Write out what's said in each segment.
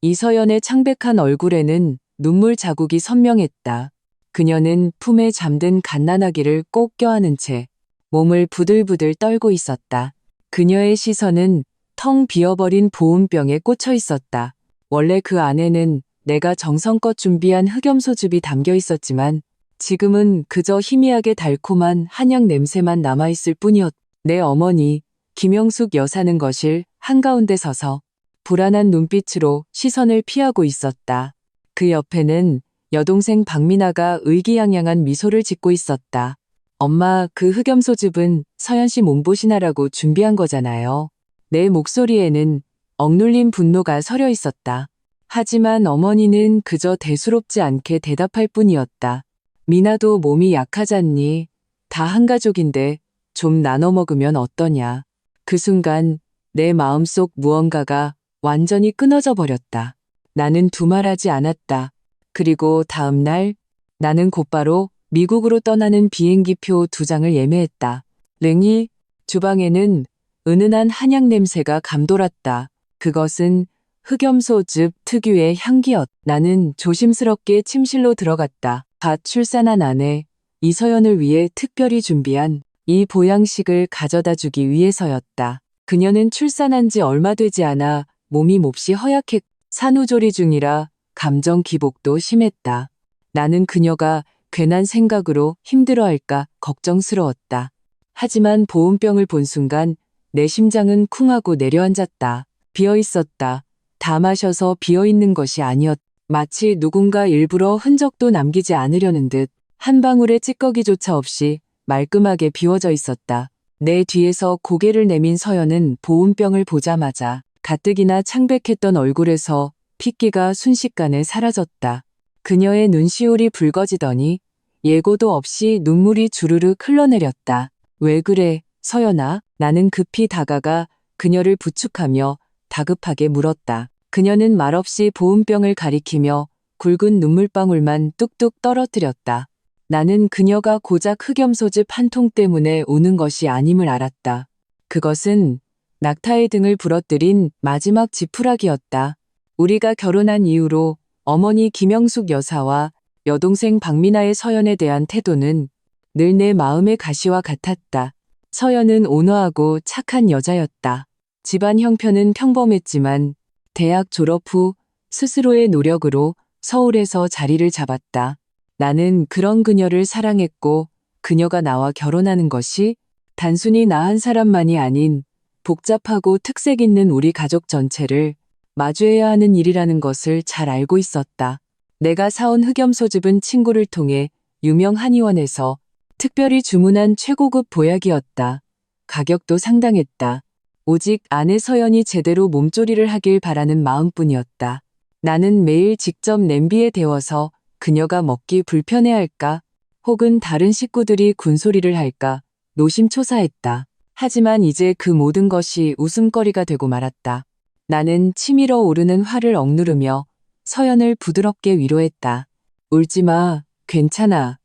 이서연의 창백한 얼굴에는 눈물 자국이 선명했다. 그녀는 품에 잠든 갓난아기를 꼭 껴안은 채 몸을 부들부들 떨고 있었다. 그녀의 시선은 텅 비어버린 보온병에 꽂혀 있었다. 원래 그 안에는 내가 정성껏 준비한 흑염소즙이 담겨 있었지만 지금은 그저 희미하게 달콤한 한약 냄새만 남아있을 뿐이었다. 내 어머니 김영숙 여사는 거실 한가운데 서서 불안한 눈빛으로 시선을 피하고 있었다. 그 옆에는 여동생 박미나가 의기양양한 미소를 짓고 있었다. 엄마, 그 흑염소즙은 서연 씨 몸보신하라고 준비한 거잖아요. 내 목소리에는 억눌린 분노가 서려 있었다. 하지만 어머니는 그저 대수롭지 않게 대답할 뿐이었다. 미나도 몸이 약하잖니. 다 한 가족인데 좀 나눠 먹으면 어떠냐. 그 순간 내 마음속 무언가가 완전히 끊어져 버렸다. 나는 두말하지 않았다. 그리고 다음 날 나는 곧바로 미국으로 떠나는 비행기표 2장을 예매했다. 랭이 주방에는 은은한 한약 냄새가 감돌았다. 그것은 흑염소즙 특유의 향기였다. 나는 조심스럽게 침실로 들어갔다. 갓 출산한 아내 이서연을 위해 특별히 준비한 이 보양식을 가져다 주기 위해서였다. 그녀는 출산한 지 얼마 되지 않아 몸이 몹시 허약했고 산후조리 중이라 감정 기복도 심했다. 나는 그녀가 괜한 생각으로 힘들어할까 걱정스러웠다. 하지만 보온병을 본 순간 내 심장은 쿵하고 내려앉았다. 비어있었다. 다 마셔서 비어있는 것이 아니었다. 마치 누군가 일부러 흔적도 남기지 않으려는 듯 한 방울의 찌꺼기조차 없이 말끔하게 비워져 있었다. 내 뒤에서 고개를 내민 서연은 보온병을 보자마자 가뜩이나 창백했던 얼굴에서 핏기가 순식간에 사라졌다. 그녀의 눈시울이 붉어지더니 예고도 없이 눈물이 주르륵 흘러내렸다. 왜 그래, 서연아? 나는 급히 다가가 그녀를 부축하며 다급하게 물었다. 그녀는 말없이 보온병을 가리키며 굵은 눈물방울만 뚝뚝 떨어뜨렸다. 나는 그녀가 고작 흑염소즙 한 통 때문에 우는 것이 아님을 알았다. 그것은 낙타의 등을 부러뜨린 마지막 지푸라기였다. 우리가 결혼한 이후로 어머니 김영숙 여사와 여동생 박미나의 서연에 대한 태도는 늘 내 마음의 가시와 같았다. 서연은 온화하고 착한 여자였다. 집안 형편은 평범했지만 대학 졸업 후 스스로의 노력으로 서울에서 자리를 잡았다. 나는 그런 그녀를 사랑했고 그녀가 나와 결혼하는 것이 단순히 나 한 사람만이 아닌 복잡하고 특색 있는 우리 가족 전체를 마주해야 하는 일이라는 것을 잘 알고 있었다. 내가 사온 흑염소즙은 친구를 통해 유명 한의원에서 특별히 주문한 최고급 보약이었다. 가격도 상당했다. 오직 아내 서연이 제대로 몸조리를 하길 바라는 마음뿐이었다. 나는 매일 직접 냄비에 데워서 그녀가 먹기 불편해할까 혹은 다른 식구들이 군소리를 할까 노심초사했다. 하지만 이제 그 모든 것이 웃음거리가 되고 말았다. 나는 치밀어 오르는 화를 억누르며 서연을 부드럽게 위로했다. 울지 마, 괜찮아.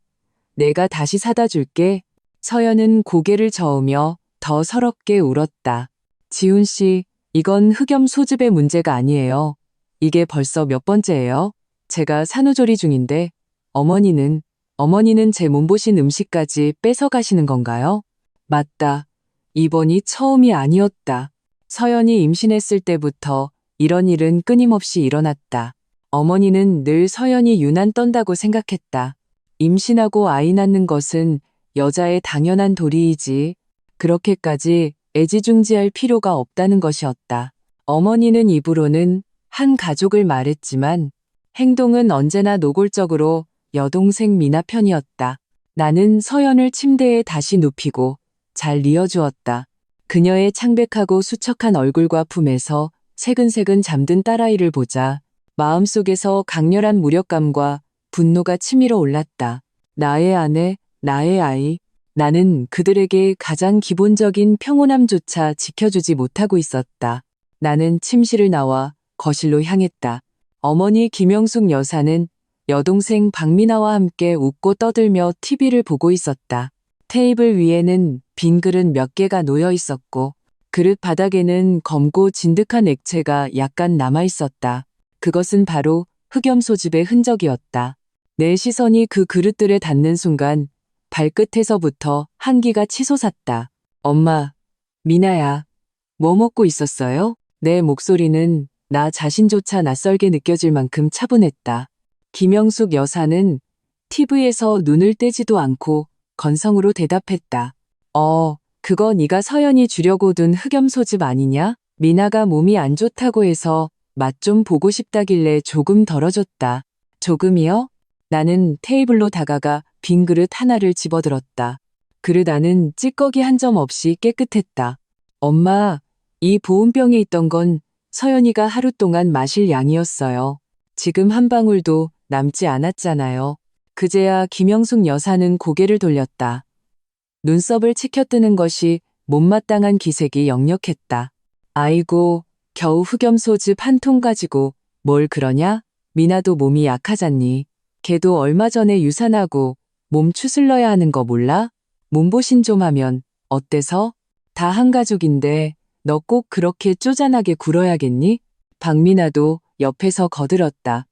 내가 다시 사다 줄게. 서연은 고개를 저으며 더 서럽게 울었다. 지훈 씨, 이건 흑염소즙의 문제가 아니에요. 이게 벌써 몇 번째예요? 제가 산후조리 중인데 어머니는 제 몸보신 음식까지 뺏어가시는 건가요? 맞다. 이번이 처음이 아니었다. 서연이 임신했을 때부터 이런 일은 끊임없이 일어났다. 어머니는 늘 서연이 유난 떤다고 생각했다. 임신하고 아이 낳는 것은 여자의 당연한 도리이지 그렇게까지 애지중지할 필요가 없다는 것이었다. 어머니는 입으로는 한 가족을 말했지만 행동은 언제나 노골적으로 여동생 미나 편이었다. 나는 서연을 침대에 다시 눕히고 잘 뉘어주었다. 그녀의 창백하고 수척한 얼굴과 품에서 새근새근 잠든 딸아이를 보자 마음속에서 강렬한 무력감과 분노가 치밀어 올랐다. 나의 아내, 나의 아이, 나는 그들에게 가장 기본적인 평온함조차 지켜주지 못하고 있었다. 나는 침실을 나와 거실로 향했다. 어머니 김영숙 여사는 여동생 박미나와 함께 웃고 떠들며 TV를 보고 있었다. 테이블 위에는 빈 그릇 몇 개가 놓여 있었고 그릇 바닥에는 검고 진득한 액체가 약간 남아 있었다. 그것은 바로 흑염소즙의 흔적이었다. 내 시선이 그 그릇들에 닿는 순간 발끝에서부터 한기가 치솟았다. 엄마, 미나야, 뭐 먹고 있었어요? 내 목소리는 나 자신조차 낯설게 느껴질 만큼 차분했다. 김영숙 여사는 TV에서 눈을 떼지도 않고 건성으로 대답했다. 그거 네가 서연이 주려고 둔 흑염소즙 아니냐? 미나가 몸이 안 좋다고 해서 맛 좀 보고 싶다길래 조금 덜어줬다. 조금이요? 나는 테이블로 다가가 빈 그릇 하나를 집어들었다. 그릇 안은 찌꺼기 한 점 없이 깨끗했다. 엄마, 이 보온병에 있던 건 서연이가 하루 동안 마실 양이었어요. 지금 한 방울도 남지 않았잖아요. 그제야 김영숙 여사는 고개를 돌렸다. 눈썹을 치켜뜨는 것이 못마땅한 기색이 역력했다. 아이고, 겨우 흑염소즙 한 통 가지고 뭘 그러냐? 미나도 몸이 약하잖니. 걔도 얼마 전에 유산하고 몸 추슬러야 하는 거 몰라? 몸보신 좀 하면 어때서? 다 한 가족인데 너 꼭 그렇게 쪼잔하게 굴어야겠니? 박미나도 옆에서 거들었다.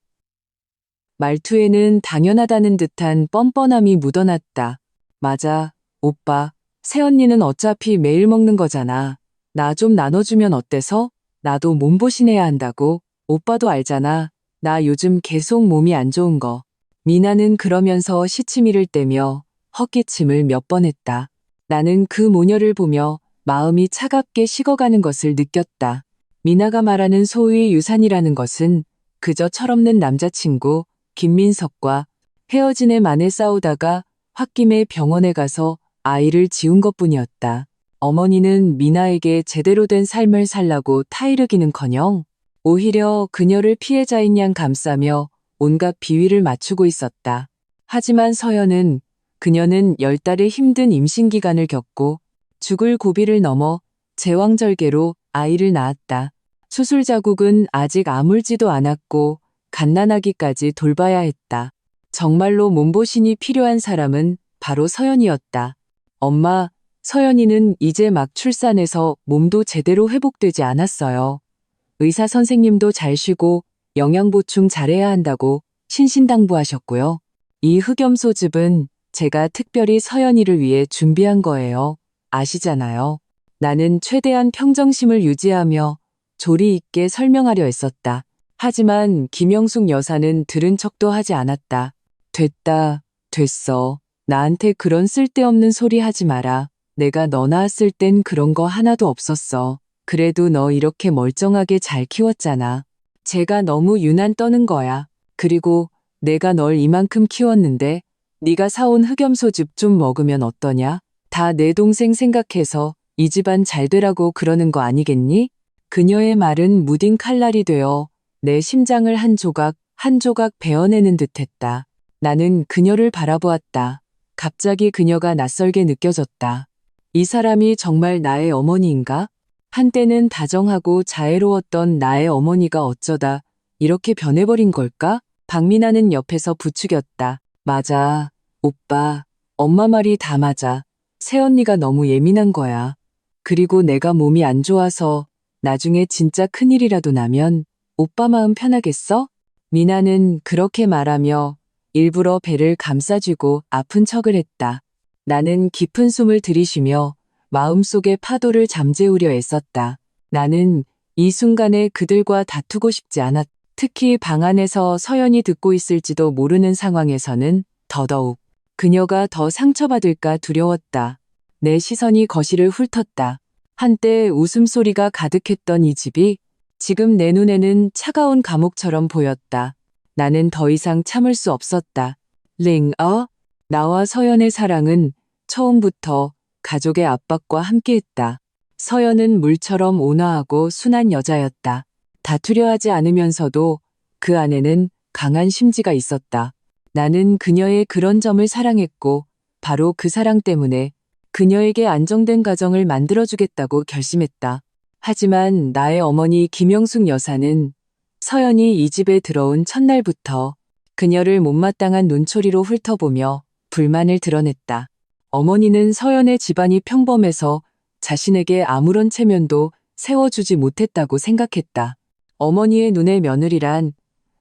말투에는 당연하다는 듯한 뻔뻔함이 묻어났다. 맞아, 오빠. 새언니는 어차피 매일 먹는 거잖아. 나 좀 나눠주면 어때서? 나도 몸보신해야 한다고. 오빠도 알잖아. 나 요즘 계속 몸이 안 좋은 거. 미나는 그러면서 시치미를 떼며 헛기침을 몇 번 했다. 나는 그 모녀를 보며 마음이 차갑게 식어가는 것을 느꼈다. 미나가 말하는 소위 유산이라는 것은 그저 철없는 남자친구 김민석과 헤어진 애 만에 싸우다가 홧김에 병원에 가서 아이를 지운 것뿐이었다. 어머니는 미나에게 제대로 된 삶을 살라고 타이르기는커녕 오히려 그녀를 피해자인 양 감싸며 온갖 비위를 맞추고 있었다. 하지만 서연은 그녀는 10달의 힘든 임신기간을 겪고 죽을 고비를 넘어 제왕절개로 아이를 낳았다. 수술 자국은 아직 아물지도 않았고 갓난아기까지 돌봐야 했다. 정말로 몸보신이 필요한 사람은 바로 서연이었다. 엄마, 서연이는 이제 막 출산해서 몸도 제대로 회복되지 않았어요. 의사 선생님도 잘 쉬고 영양 보충 잘해야 한다고 신신당부하셨고요. 이 흑염소즙은 제가 특별히 서연이를 위해 준비한 거예요. 아시잖아요. 나는 최대한 평정심을 유지하며 조리 있게 설명하려 했었다. 하지만 김영숙 여사는 들은 척도 하지 않았다. 됐다, 됐어. 나한테 그런 쓸데없는 소리 하지 마라. 내가 너 낳았을 땐 그런 거 하나도 없었어. 그래도 너 이렇게 멀쩡하게 잘 키웠잖아. 제가 너무 유난 떠는 거야. 그리고 내가 널 이만큼 키웠는데 네가 사온 흑염소즙 좀 먹으면 어떠냐? 다 내 동생 생각해서 이 집안 잘 되라고 그러는 거 아니겠니? 그녀의 말은 무딘 칼날이 되어 내 심장을 한 조각 한 조각 베어내는 듯했다. 나는 그녀를 바라보았다. 갑자기 그녀가 낯설게 느껴졌다. 이 사람이 정말 나의 어머니인가? 한때는 다정하고 자애로웠던 나의 어머니가 어쩌다 이렇게 변해버린 걸까? 박미나는 옆에서 부추겼다. 맞아, 오빠. 엄마 말이 다 맞아. 새언니가 너무 예민한 거야. 그리고 내가 몸이 안 좋아서 나중에 진짜 큰일이라도 나면 오빠 마음 편하겠어? 미나는 그렇게 말하며 일부러 배를 감싸쥐고 아픈 척을 했다. 나는 깊은 숨을 들이쉬며 마음속의 파도를 잠재우려 애썼다. 나는 이 순간에 그들과 다투고 싶지 않았다. 특히 방 안에서 서연이 듣고 있을지도 모르는 상황에서는 더더욱 그녀가 더 상처받을까 두려웠다. 내 시선이 거실을 훑었다. 한때 웃음소리가 가득했던 이 집이 지금 내 눈에는 차가운 감옥처럼 보였다. 나는 더 이상 참을 수 없었다. 나와 서연의 사랑은 처음부터 가족의 압박과 함께했다. 서연은 물처럼 온화하고 순한 여자였다. 다투려 하지 않으면서도 그 안에는 강한 심지가 있었다. 나는 그녀의 그런 점을 사랑했고 바로 그 사랑 때문에 그녀에게 안정된 가정을 만들어주겠다고 결심했다. 하지만 나의 어머니 김영숙 여사는 서연이 이 집에 들어온 첫날부터 그녀를 못마땅한 눈초리로 훑어보며 불만을 드러냈다. 어머니는 서연의 집안이 평범해서 자신에게 아무런 체면도 세워주지 못했다고 생각했다. 어머니의 눈에 며느리란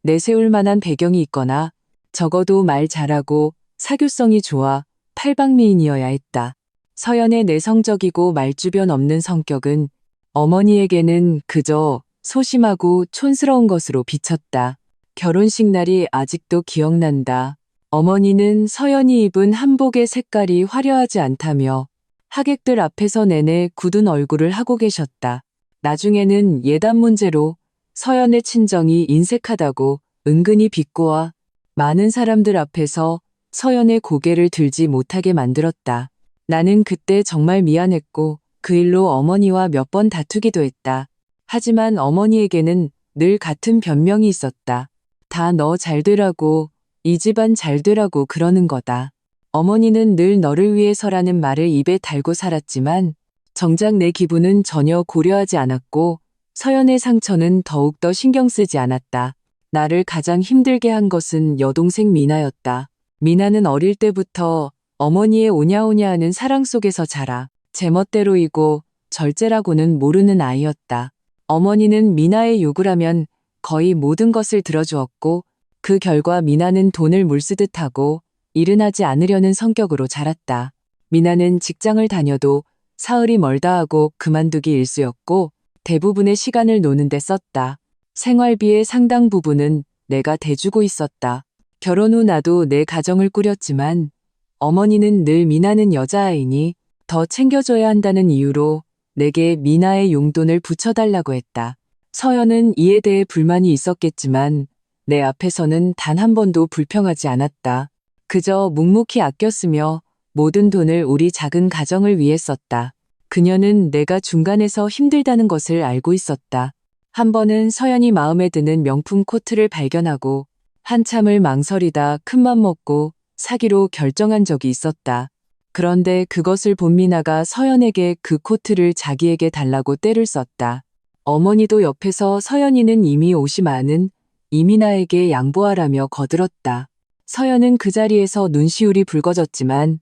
내세울 만한 배경이 있거나 적어도 말 잘하고 사교성이 좋아 팔방미인이어야 했다. 서연의 내성적이고 말주변 없는 성격은 어머니에게는 그저 소심하고 촌스러운 것으로 비쳤다. 결혼식 날이 아직도 기억난다. 어머니는 서연이 입은 한복의 색깔이 화려하지 않다며 하객들 앞에서 내내 굳은 얼굴을 하고 계셨다. 나중에는 예단 문제로 서연의 친정이 인색하다고 은근히 비꼬아 많은 사람들 앞에서 서연의 고개를 들지 못하게 만들었다. 나는 그때 정말 미안했고 그 일로 어머니와 몇 번 다투기도 했다. 하지만 어머니에게는 늘 같은 변명이 있었다. 다 너 잘 되라고, 이 집안 잘 되라고 그러는 거다. 어머니는 늘 너를 위해서라는 말을 입에 달고 살았지만 정작 내 기분은 전혀 고려하지 않았고 서연의 상처는 더욱더 신경 쓰지 않았다. 나를 가장 힘들게 한 것은 여동생 미나였다. 미나는 어릴 때부터 어머니의 오냐오냐 하는 사랑 속에서 자라 제멋대로이고 절제라고는 모르는 아이였다. 어머니는 미나의 욕을 하면 거의 모든 것을 들어주었고 그 결과 미나는 돈을 물쓰듯 하고 일은 하지 않으려는 성격으로 자랐다. 미나는 직장을 다녀도 사흘이 멀다 하고 그만두기 일쑤였고 대부분의 시간을 노는 데 썼다. 생활비의 상당 부분은 내가 대주고 있었다. 결혼 후 나도 내 가정을 꾸렸지만 어머니는 늘 미나는 여자아이니 더 챙겨줘야 한다는 이유로 내게 미나의 용돈을 붙여달라고 했다. 서연은 이에 대해 불만이 있었겠지만 내 앞에서는 단 한 번도 불평하지 않았다. 그저 묵묵히 아껴 쓰며 모든 돈을 우리 작은 가정을 위해 썼다. 그녀는 내가 중간에서 힘들다는 것을 알고 있었다. 한 번은 서연이 마음에 드는 명품 코트를 발견하고 한참을 망설이다 큰맘 먹고 사기로 결정한 적이 있었다. 그런데 그것을 본 미나가 서연에게 그 코트를 자기에게 달라고 떼를 썼다. 어머니도 옆에서 서연이는 이미 옷이 많은 이미나에게 양보하라며 거들었다. 서연은 그 자리에서 눈시울이 붉어졌지만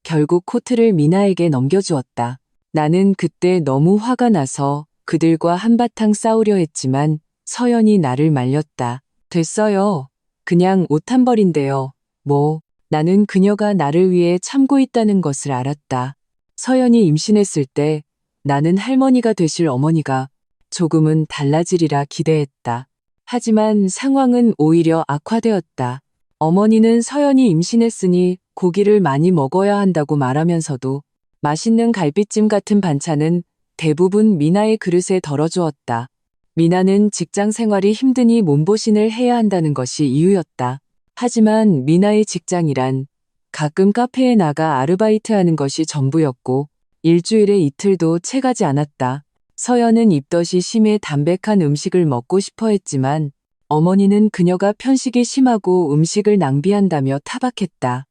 결국 코트를 미나에게 넘겨주었다. 나는 그때 너무 화가 나서 그들과 한바탕 싸우려 했지만 서연이 나를 말렸다. 됐어요. 그냥 옷 한 벌인데요. 뭐, 나는 그녀가 나를 위해 참고 있다는 것을 알았다. 서연이 임신했을 때 나는 할머니가 되실 어머니가 조금은 달라지리라 기대했다. 하지만 상황은 오히려 악화되었다. 어머니는 서연이 임신했으니 고기를 많이 먹어야 한다고 말하면서도 맛있는 갈비찜 같은 반찬은 대부분 미나의 그릇에 덜어주었다. 미나는 직장 생활이 힘드니 몸보신을 해야 한다는 것이 이유였다. 하지만 미나의 직장이란 가끔 카페에 나가 아르바이트하는 것이 전부였고 일주일에 이틀도 채가지 않았다. 서연은 입덧이 심해 담백한 음식을 먹고 싶어 했지만 어머니는 그녀가 편식이 심하고 음식을 낭비한다며 타박했다.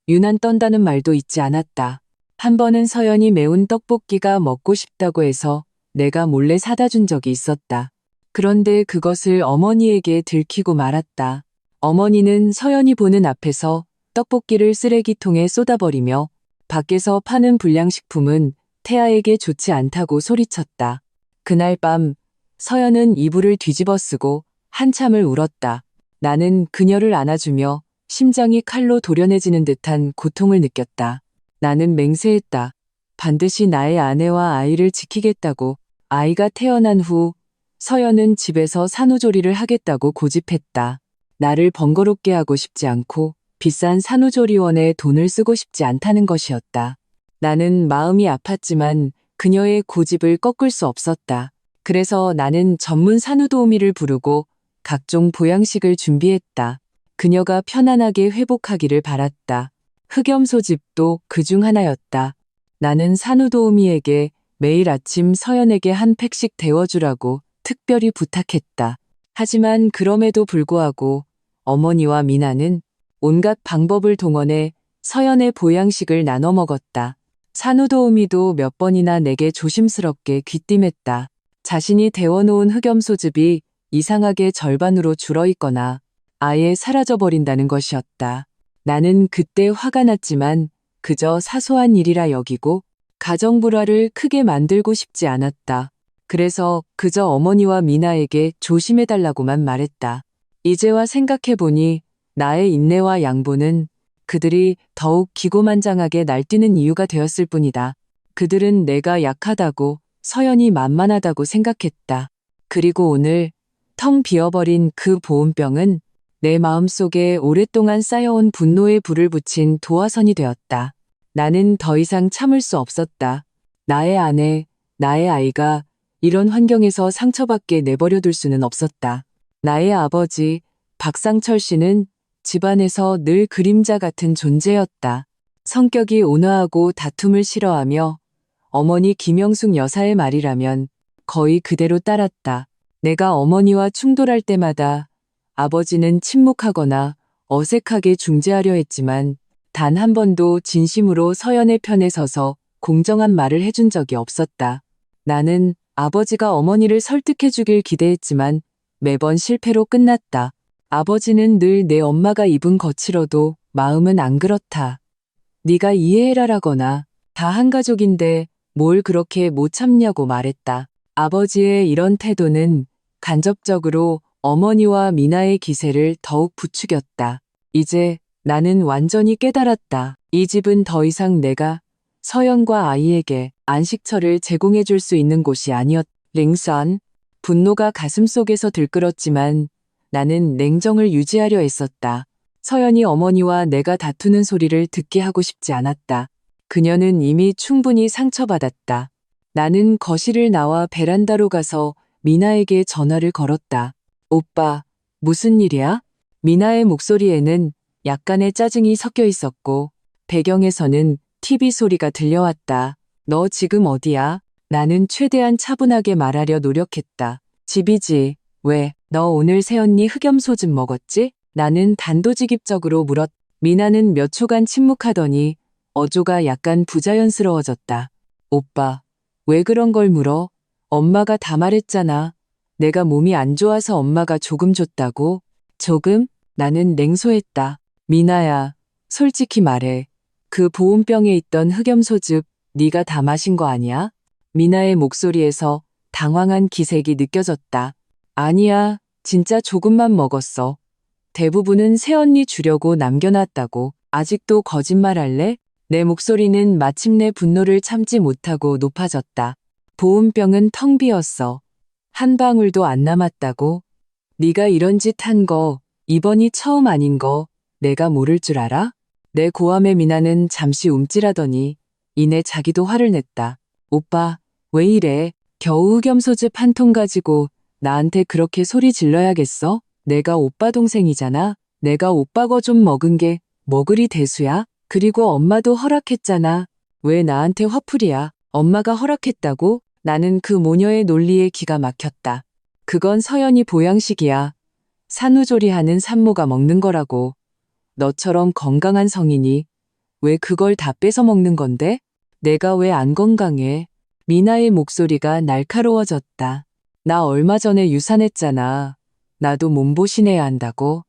유난 떤다는 말도 잊지 않았다. 한 번은 서연이 매운 떡볶이가 먹고 싶다고 해서 내가 몰래 사다 준 적이 있었다. 그런데 그것을 어머니에게 들키고 말았다. 어머니는 서연이 보는 앞에서 떡볶이를 쓰레기통에 쏟아버리며 밖에서 파는 불량식품은 태아에게 좋지 않다고 소리쳤다. 그날 밤 서연은 이불을 뒤집어 쓰고 한참을 울었다. 나는 그녀를 안아주며 심장이 칼로 도려내지는 듯한 고통을 느꼈다. 나는 맹세했다. 반드시 나의 아내와 아이를 지키겠다고. 아이가 태어난 후 서연은 집에서 산후조리를 하겠다고 고집했다. 나를 번거롭게 하고 싶지 않고 비싼 산후조리원에 돈을 쓰고 싶지 않다는 것이었다. 나는 마음이 아팠지만 그녀의 고집을 꺾을 수 없었다. 그래서 나는 전문 산후도우미를 부르고 각종 보양식을 준비했다. 그녀가 편안하게 회복하기를 바랐다. 흑염소즙도 그중 하나였다. 나는 산후도우미에게 매일 아침 서연에게 한 팩씩 데워주라고 특별히 부탁했다. 하지만 그럼에도 불구하고 어머니와 미나는 온갖 방법을 동원해 서연의 보양식을 나눠 먹었다. 산후도우미도 몇 번이나 내게 조심스럽게 귀띔했다. 자신이 데워놓은 흑염소즙이 이상하게 절반으로 줄어있거나 아예 사라져버린다는 것이었다. 나는 그때 화가 났지만 그저 사소한 일이라 여기고 가정불화를 크게 만들고 싶지 않았다. 그래서 그저 어머니와 미나에게 조심해달라고만 말했다. 이제와 생각해보니 나의 인내와 양보는 그들이 더욱 기고만장하게 날뛰는 이유가 되었을 뿐이다. 그들은 내가 약하다고, 서연이 만만하다고 생각했다. 그리고 오늘 텅 비어버린 그 보온병은 내 마음속에 오랫동안 쌓여온 분노의 불을 붙인 도화선이 되었다. 나는 더 이상 참을 수 없었다. 나의 아내, 나의 아이가 이런 환경에서 상처받게 내버려둘 수는 없었다. 나의 아버지, 박상철 씨는 집안에서 늘 그림자 같은 존재였다. 성격이 온화하고 다툼을 싫어하며 어머니 김영숙 여사의 말이라면 거의 그대로 따랐다. 내가 어머니와 충돌할 때마다 아버지는 침묵하거나 어색하게 중재하려 했지만 단 한 번도 진심으로 서연의 편에 서서 공정한 말을 해준 적이 없었다. 나는 아버지가 어머니를 설득해 주길 기대했지만 매번 실패로 끝났다. 아버지는 늘 내 엄마가 입은 거칠어도 마음은 안 그렇다. 네가 이해해라라거나 다 한 가족인데 뭘 그렇게 못 참냐고 말했다. 아버지의 이런 태도는 간접적으로 어머니와 미나의 기세를 더욱 부추겼다. 이제 나는 완전히 깨달았다. 이 집은 더 이상 내가 서연과 아이에게 안식처를 제공해 줄 수 있는 곳이 아니었다. 링선, 분노가 가슴속에서 들끓었지만 나는 냉정을 유지하려 했었다. 서연이 어머니와 내가 다투는 소리를 듣게 하고 싶지 않았다. 그녀는 이미 충분히 상처받았다. 나는 거실을 나와 베란다로 가서 미나에게 전화를 걸었다. 오빠, 무슨 일이야? 미나의 목소리에는 약간의 짜증이 섞여 있었고 배경에서는 TV 소리가 들려왔다. 너 지금 어디야? 나는 최대한 차분하게 말하려 노력했다. 집이지. 왜? 너 오늘 새언니 흑염소즙 먹었지? 나는 단도직입적으로 물었. 미나는 몇 초간 침묵하더니 어조가 약간 부자연스러워졌다. 오빠, 왜 그런 걸 물어? 엄마가 다 말했잖아. 내가 몸이 안 좋아서 엄마가 조금 줬다고. 조금? 나는 냉소했다. 미나야, 솔직히 말해. 그 보온병에 있던 흑염소즙 네가 다 마신 거 아니야? 미나의 목소리에서 당황한 기색이 느껴졌다. 아니야, 진짜 조금만 먹었어. 대부분은 새언니 주려고 남겨놨다고. 아직도 거짓말할래? 내 목소리는 마침내 분노를 참지 못하고 높아졌다. 보온병은 텅 비었어. 한 방울도 안 남았다고? 네가 이런 짓 한 거 이번이 처음 아닌 거 내가 모를 줄 알아? 내 고함에 미나는 잠시 움찔하더니 이내 자기도 화를 냈다. 오빠, 왜 이래? 겨우 흑염소즙 한 통 가지고 나한테 그렇게 소리 질러야겠어? 내가 오빠 동생이잖아. 내가 오빠 거 좀 먹은 게 뭐 그리 대수야? 그리고 엄마도 허락했잖아. 왜 나한테 화풀이야? 엄마가 허락했다고? 나는 그 모녀의 논리에 기가 막혔다. 그건 서연이 보양식이야. 산후조리하는 산모가 먹는 거라고. 너처럼 건강한 성인이 왜 그걸 다 뺏어 먹는 건데? 내가 왜 안 건강해? 미나의 목소리가 날카로워졌다. 나 얼마 전에 유산했잖아. 나도 몸보신해야 한다고.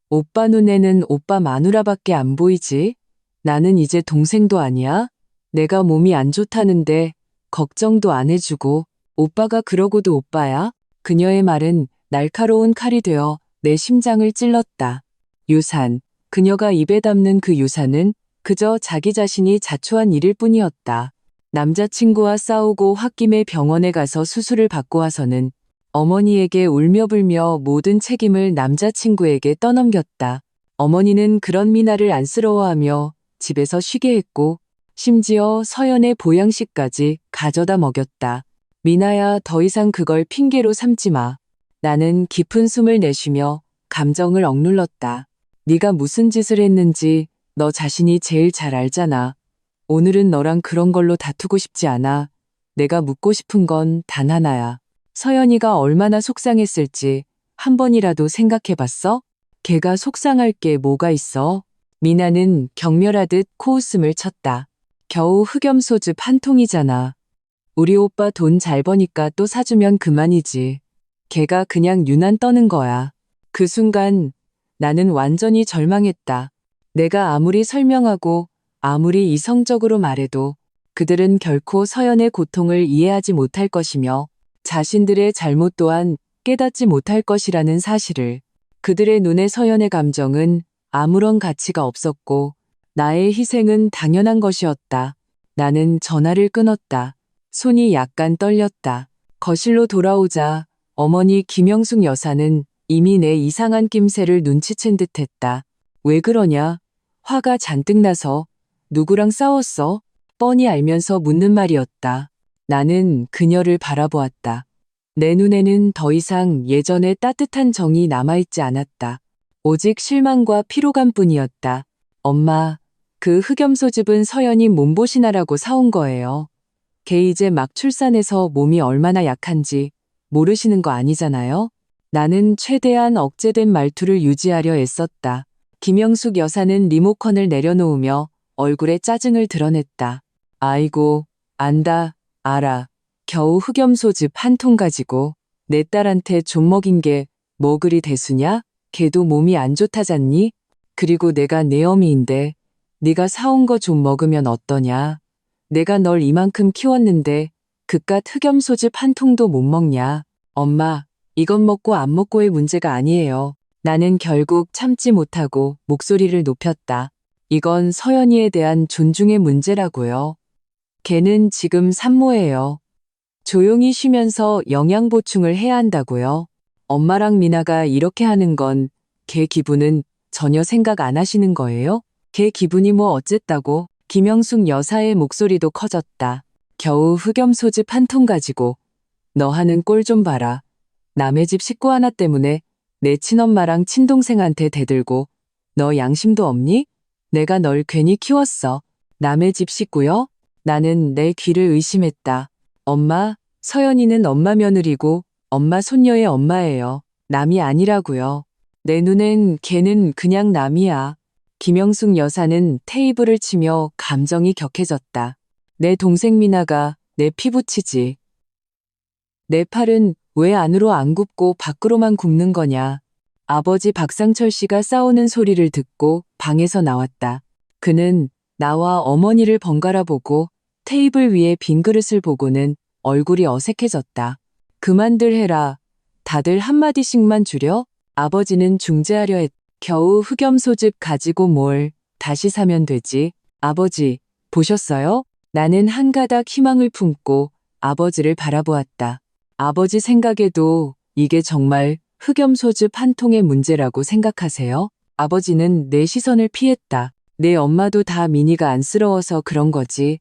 오빠 눈에는 오빠 마누라밖에 안 보이지? 나는 이제 동생도 아니야? 내가 몸이 안 좋다는데 걱정도 안 해주고 오빠가 그러고도 오빠야? 그녀의 말은 날카로운 칼이 되어 내 심장을 찔렀다. 유산. 그녀가 입에 담는 그 유산은 그저 자기 자신이 자초한 일일 뿐이었다. 남자친구와 싸우고 홧김에 병원에 가서 수술을 받고 와서는 어머니에게 울며불며 모든 책임을 남자친구에게 떠넘겼다. 어머니는 그런 미나를 안쓰러워하며 집에서 쉬게 했고 심지어 서연의 보양식까지 가져다 먹였다. 미나야, 더 이상 그걸 핑계로 삼지 마. 나는 깊은 숨을 내쉬며 감정을 억눌렀다. 네가 무슨 짓을 했는지 너 자신이 제일 잘 알잖아. 오늘은 너랑 그런 걸로 다투고 싶지 않아. 내가 묻고 싶은 건 단 하나야. 서연이가 얼마나 속상했을지 한 번이라도 생각해봤어? 걔가 속상할 게 뭐가 있어? 미나는 경멸하듯 코웃음을 쳤다. 겨우 흑염소즙 한 통이잖아. 우리 오빠 돈 잘 버니까 또 사주면 그만이지. 걔가 그냥 유난 떠는 거야. 그 순간 나는 완전히 절망했다. 내가 아무리 설명하고 아무리 이성적으로 말해도 그들은 결코 서연의 고통을 이해하지 못할 것이며 자신들의 잘못 또한 깨닫지 못할 것이라는 사실을 그들의 눈에 서연의 감정은 아무런 가치가 없었고 나의 희생은 당연한 것이었다. 나는 전화를 끊었다. 손이 약간 떨렸다. 거실로 돌아오자 어머니 김영숙 여사는 이미 내 이상한 낌새를 눈치챈 듯했다. 왜 그러냐? 화가 잔뜩 나서. 누구랑 싸웠어? 뻔히 알면서 묻는 말이었다. 나는 그녀를 바라보았다. 내 눈에는 더 이상 예전의 따뜻한 정이 남아있지 않았다. 오직 실망과 피로감뿐이었다. 엄마, 그 흑염소즙은 서연이 몸보신하라고 사온 거예요. 걔 이제 막 출산해서 몸이 얼마나 약한지 모르시는 거 아니잖아요? 나는 최대한 억제된 말투를 유지하려 애썼다. 김영숙 여사는 리모컨을 내려놓으며 얼굴에 짜증을 드러냈다. 아이고, 안다, 알아. 겨우 흑염소즙 한 통 가지고 내 딸한테 좀 먹인 게 뭐 그리 대수냐? 걔도 몸이 안 좋다잖니? 그리고 내가 내 어미인데 네가 사온 거 좀 먹으면 어떠냐? 내가 널 이만큼 키웠는데 그깟 흑염소즙 한 통도 못 먹냐? 엄마, 이건 먹고 안 먹고의 문제가 아니에요. 나는 결국 참지 못하고 목소리를 높였다. 이건 서연이에 대한 존중의 문제라고요. 걔는 지금 산모예요. 조용히 쉬면서 영양 보충을 해야 한다고요. 엄마랑 미나가 이렇게 하는 건 걔 기분은 전혀 생각 안 하시는 거예요? 걔 기분이 뭐 어쨌다고? 김영숙 여사의 목소리도 커졌다. 겨우 흑염소즙 한 통 가지고 너 하는 꼴 좀 봐라. 남의 집 식구 하나 때문에 내 친엄마랑 친동생한테 대들고 너 양심도 없니? 내가 널 괜히 키웠어. 남의 집 식구요? 나는 내 귀를 의심했다. 엄마, 서연이는 엄마 며느리고 엄마 손녀의 엄마예요. 남이 아니라고요. 내 눈엔 걔는 그냥 남이야. 김영숙 여사는 테이블을 치며 감정이 격해졌다. 내 동생 미나가 내 피부치지. 내 팔은 왜 안으로 안 굽고 밖으로만 굽는 거냐. 아버지 박상철 씨가 싸우는 소리를 듣고 방에서 나왔다. 그는 나와 어머니를 번갈아 보고 테이블 위에 빈 그릇을 보고는 얼굴이 어색해졌다. 그만들 해라. 다들 한마디씩만 줄여? 아버지는 중재하려 했다. 겨우 흑염소즙 가지고 뭘 다시 사면 되지. 아버지, 보셨어요? 나는 한 가닥 희망을 품고 아버지를 바라보았다. 아버지 생각에도 이게 정말 흑염소즙 한 통의 문제라고 생각하세요? 아버지는 내 시선을 피했다. 내 엄마도 다 미니가 안쓰러워서 그런 거지.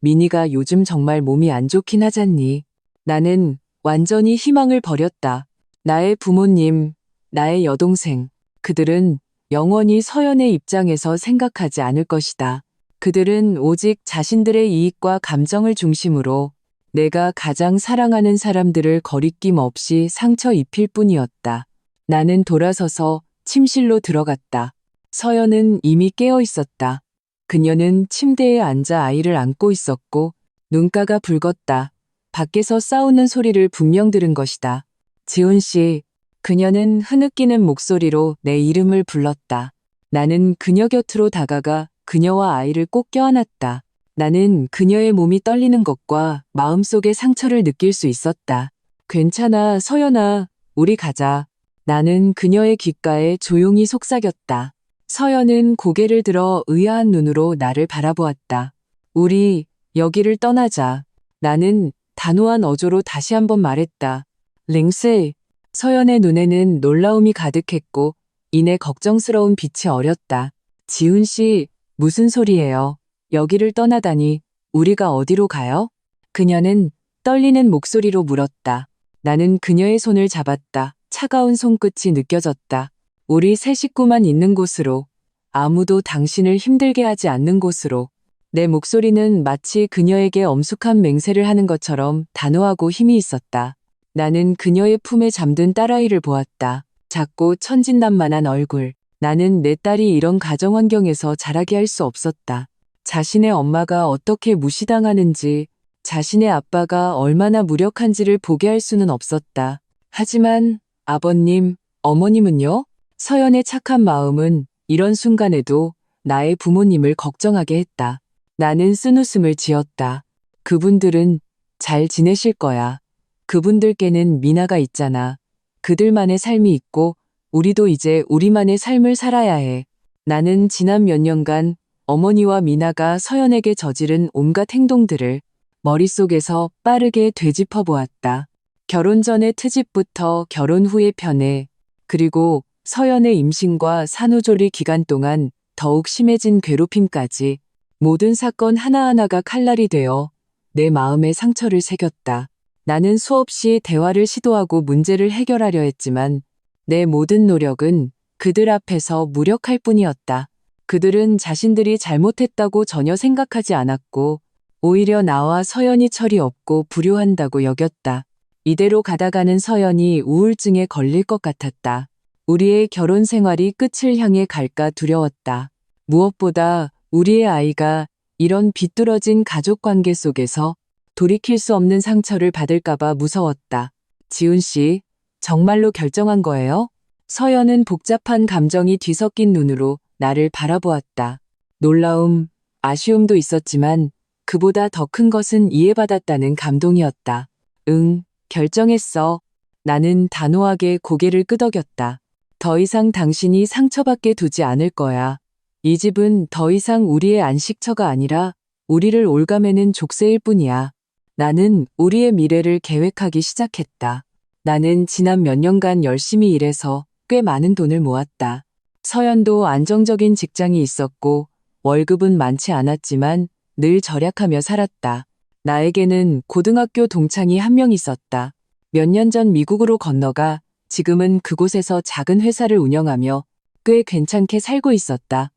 미니가 요즘 정말 몸이 안 좋긴 하잖니. 나는 완전히 희망을 버렸다. 나의 부모님, 나의 여동생, 그들은 영원히 서연의 입장에서 생각하지 않을 것이다. 그들은 오직 자신들의 이익과 감정을 중심으로 내가 가장 사랑하는 사람들을 거리낌 없이 상처 입힐 뿐이었다. 나는 돌아서서 침실로 들어갔다. 서연은 이미 깨어 있었다. 그녀는 침대에 앉아 아이를 안고 있었고 눈가가 붉었다. 밖에서 싸우는 소리를 분명 들은 것이다. 지훈 씨, 그녀는 흐느끼는 목소리로 내 이름을 불렀다. 나는 그녀 곁으로 다가가 그녀와 아이를 꼭 껴안았다. 나는 그녀의 몸이 떨리는 것과 마음속의 상처를 느낄 수 있었다. 괜찮아, 서연아, 우리 가자. 나는 그녀의 귓가에 조용히 속삭였다. 서연은 고개를 들어 의아한 눈으로 나를 바라보았다. 우리 여기를 떠나자. 나는 단호한 어조로 다시 한번 말했다. 링스. 서연의 눈에는 놀라움이 가득했고 이내 걱정스러운 빛이 어렸다. 지훈 씨, 무슨 소리예요? 여기를 떠나다니 우리가 어디로 가요? 그녀는 떨리는 목소리로 물었다. 나는 그녀의 손을 잡았다. 차가운 손끝이 느껴졌다. 우리 세 식구만 있는 곳으로, 아무도 당신을 힘들게 하지 않는 곳으로. 내 목소리는 마치 그녀에게 엄숙한 맹세를 하는 것처럼 단호하고 힘이 있었다. 나는 그녀의 품에 잠든 딸아이를 보았다. 작고 천진난만한 얼굴. 나는 내 딸이 이런 가정 환경에서 자라게 할 수 없었다. 자신의 엄마가 어떻게 무시당하는지, 자신의 아빠가 얼마나 무력한지를 보게 할 수는 없었다. 하지만 아버님, 어머님은요? 서연의 착한 마음은 이런 순간에도 나의 부모님을 걱정하게 했다. 나는 쓴웃음을 지었다. 그분들은 잘 지내실 거야. 그분들께는 미나가 있잖아. 그들만의 삶이 있고 우리도 이제 우리만의 삶을 살아야 해. 나는 지난 몇 년간 어머니와 미나가 서연에게 저지른 온갖 행동들을 머릿속에서 빠르게 되짚어 보았다. 결혼 전의 트집부터 결혼 후의 편애, 그리고 서연의 임신과 산후조리 기간 동안 더욱 심해진 괴롭힘까지 모든 사건 하나하나가 칼날이 되어 내 마음에 상처를 새겼다. 나는 수없이 대화를 시도하고 문제를 해결하려 했지만 내 모든 노력은 그들 앞에서 무력할 뿐이었다. 그들은 자신들이 잘못했다고 전혀 생각하지 않았고 오히려 나와 서연이 철이 없고 불효한다고 여겼다. 이대로 가다가는 서연이 우울증에 걸릴 것 같았다. 우리의 결혼 생활이 끝을 향해 갈까 두려웠다. 무엇보다 우리의 아이가 이런 비뚤어진 가족 관계 속에서 돌이킬 수 없는 상처를 받을까봐 무서웠다. 지훈 씨, 정말로 결정한 거예요? 서연은 복잡한 감정이 뒤섞인 눈으로 나를 바라보았다. 놀라움, 아쉬움도 있었지만 그보다 더 큰 것은 이해받았다는 감동이었다. 응, 결정했어. 나는 단호하게 고개를 끄덕였다. 더 이상 당신이 상처받게 두지 않을 거야. 이 집은 더 이상 우리의 안식처가 아니라 우리를 올가매는 족쇄일 뿐이야. 나는 우리의 미래를 계획하기 시작했다. 나는 지난 몇 년간 열심히 일해서 꽤 많은 돈을 모았다. 서연도 안정적인 직장이 있었고 월급은 많지 않았지만 늘 절약하며 살았다. 나에게는 고등학교 동창이 한 명 있었다. 몇 년 전 미국으로 건너가 지금은 그곳에서 작은 회사를 운영하며 꽤 괜찮게 살고 있었다.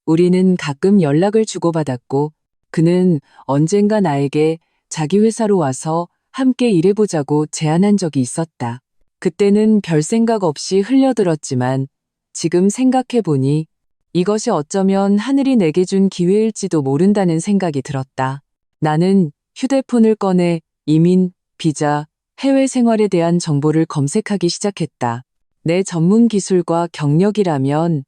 우리는 가끔 연락을 주고받았고 그는 언젠가 나에게 자기 회사로 와서 함께 일해보자고 제안한 적이 있었다. 그때는 별 생각 없이 흘려들었지만 지금 생각해보니 이것이 어쩌면 하늘이 내게 준 기회일지도 모른다는 생각이 들었다. 나는 휴대폰을 꺼내 이민, 비자, 해외 생활에 대한 정보를 검색하기 시작했다. 내 전문 기술과 경력이라면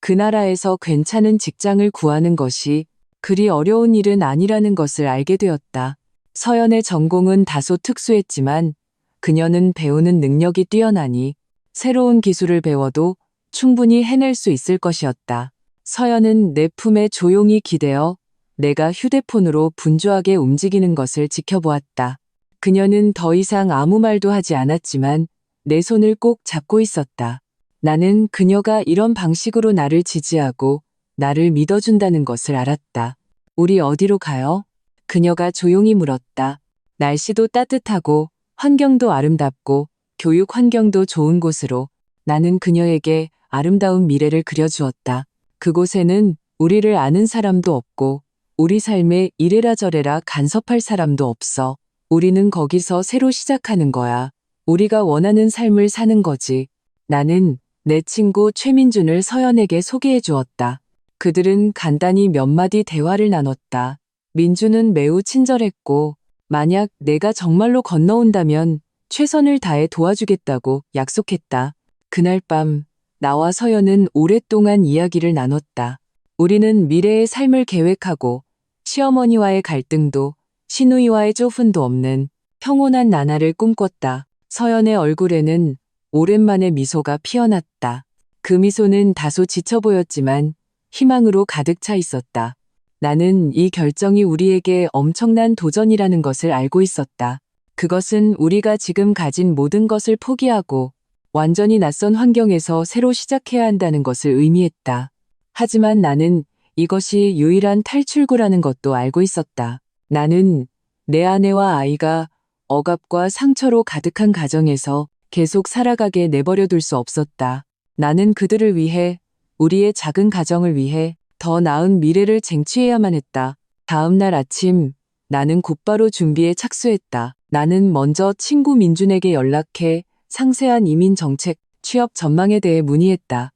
그 나라에서 괜찮은 직장을 구하는 것이 그리 어려운 일은 아니라는 것을 알게 되었다. 서연의 전공은 다소 특수했지만 그녀는 배우는 능력이 뛰어나니 새로운 기술을 배워도 충분히 해낼 수 있을 것이었다. 서연은 내 품에 조용히 기대어 내가 휴대폰으로 분주하게 움직이는 것을 지켜보았다. 그녀는 더 이상 아무 말도 하지 않았지만 내 손을 꼭 잡고 있었다. 나는 그녀가 이런 방식으로 나를 지지하고 나를 믿어준다는 것을 알았다. 우리 어디로 가요? 그녀가 조용히 물었다. 날씨도 따뜻하고 환경도 아름답고 교육 환경도 좋은 곳으로. 나는 그녀에게 아름다운 미래를 그려주었다. 그곳에는 우리를 아는 사람도 없고 우리 삶에 이래라 저래라 간섭할 사람도 없어. 우리는 거기서 새로 시작하는 거야. 우리가 원하는 삶을 사는 거지. 나는 내 친구 최민준을 서연에게 소개해 주었다. 그들은 간단히 몇 마디 대화를 나눴다. 민준은 매우 친절했고 만약 내가 정말로 건너온다면 최선을 다해 도와주겠다고 약속했다. 그날 밤 나와 서연은 오랫동안 이야기를 나눴다. 우리는 미래의 삶을 계획하고 시어머니와의 갈등도 시누이와의 쪼훈도 없는 평온한 나날을 꿈꿨다. 서연의 얼굴에는 오랜만에 미소가 피어났다. 그 미소는 다소 지쳐 보였지만 희망으로 가득 차 있었다. 나는 이 결정이 우리에게 엄청난 도전이라는 것을 알고 있었다. 그것은 우리가 지금 가진 모든 것을 포기하고 완전히 낯선 환경에서 새로 시작해야 한다는 것을 의미했다. 하지만 나는 이것이 유일한 탈출구라는 것도 알고 있었다. 나는 내 아내와 아이가 억압과 상처로 가득한 가정에서 계속 살아가게 내버려둘 수 없었다. 나는 그들을 위해, 우리의 작은 가정을 위해 더 나은 미래를 쟁취해야만 했다. 다음 날 아침 나는 곧바로 준비에 착수했다. 나는 먼저 친구 민준에게 연락해 상세한 이민 정책, 취업 전망에 대해 문의했다.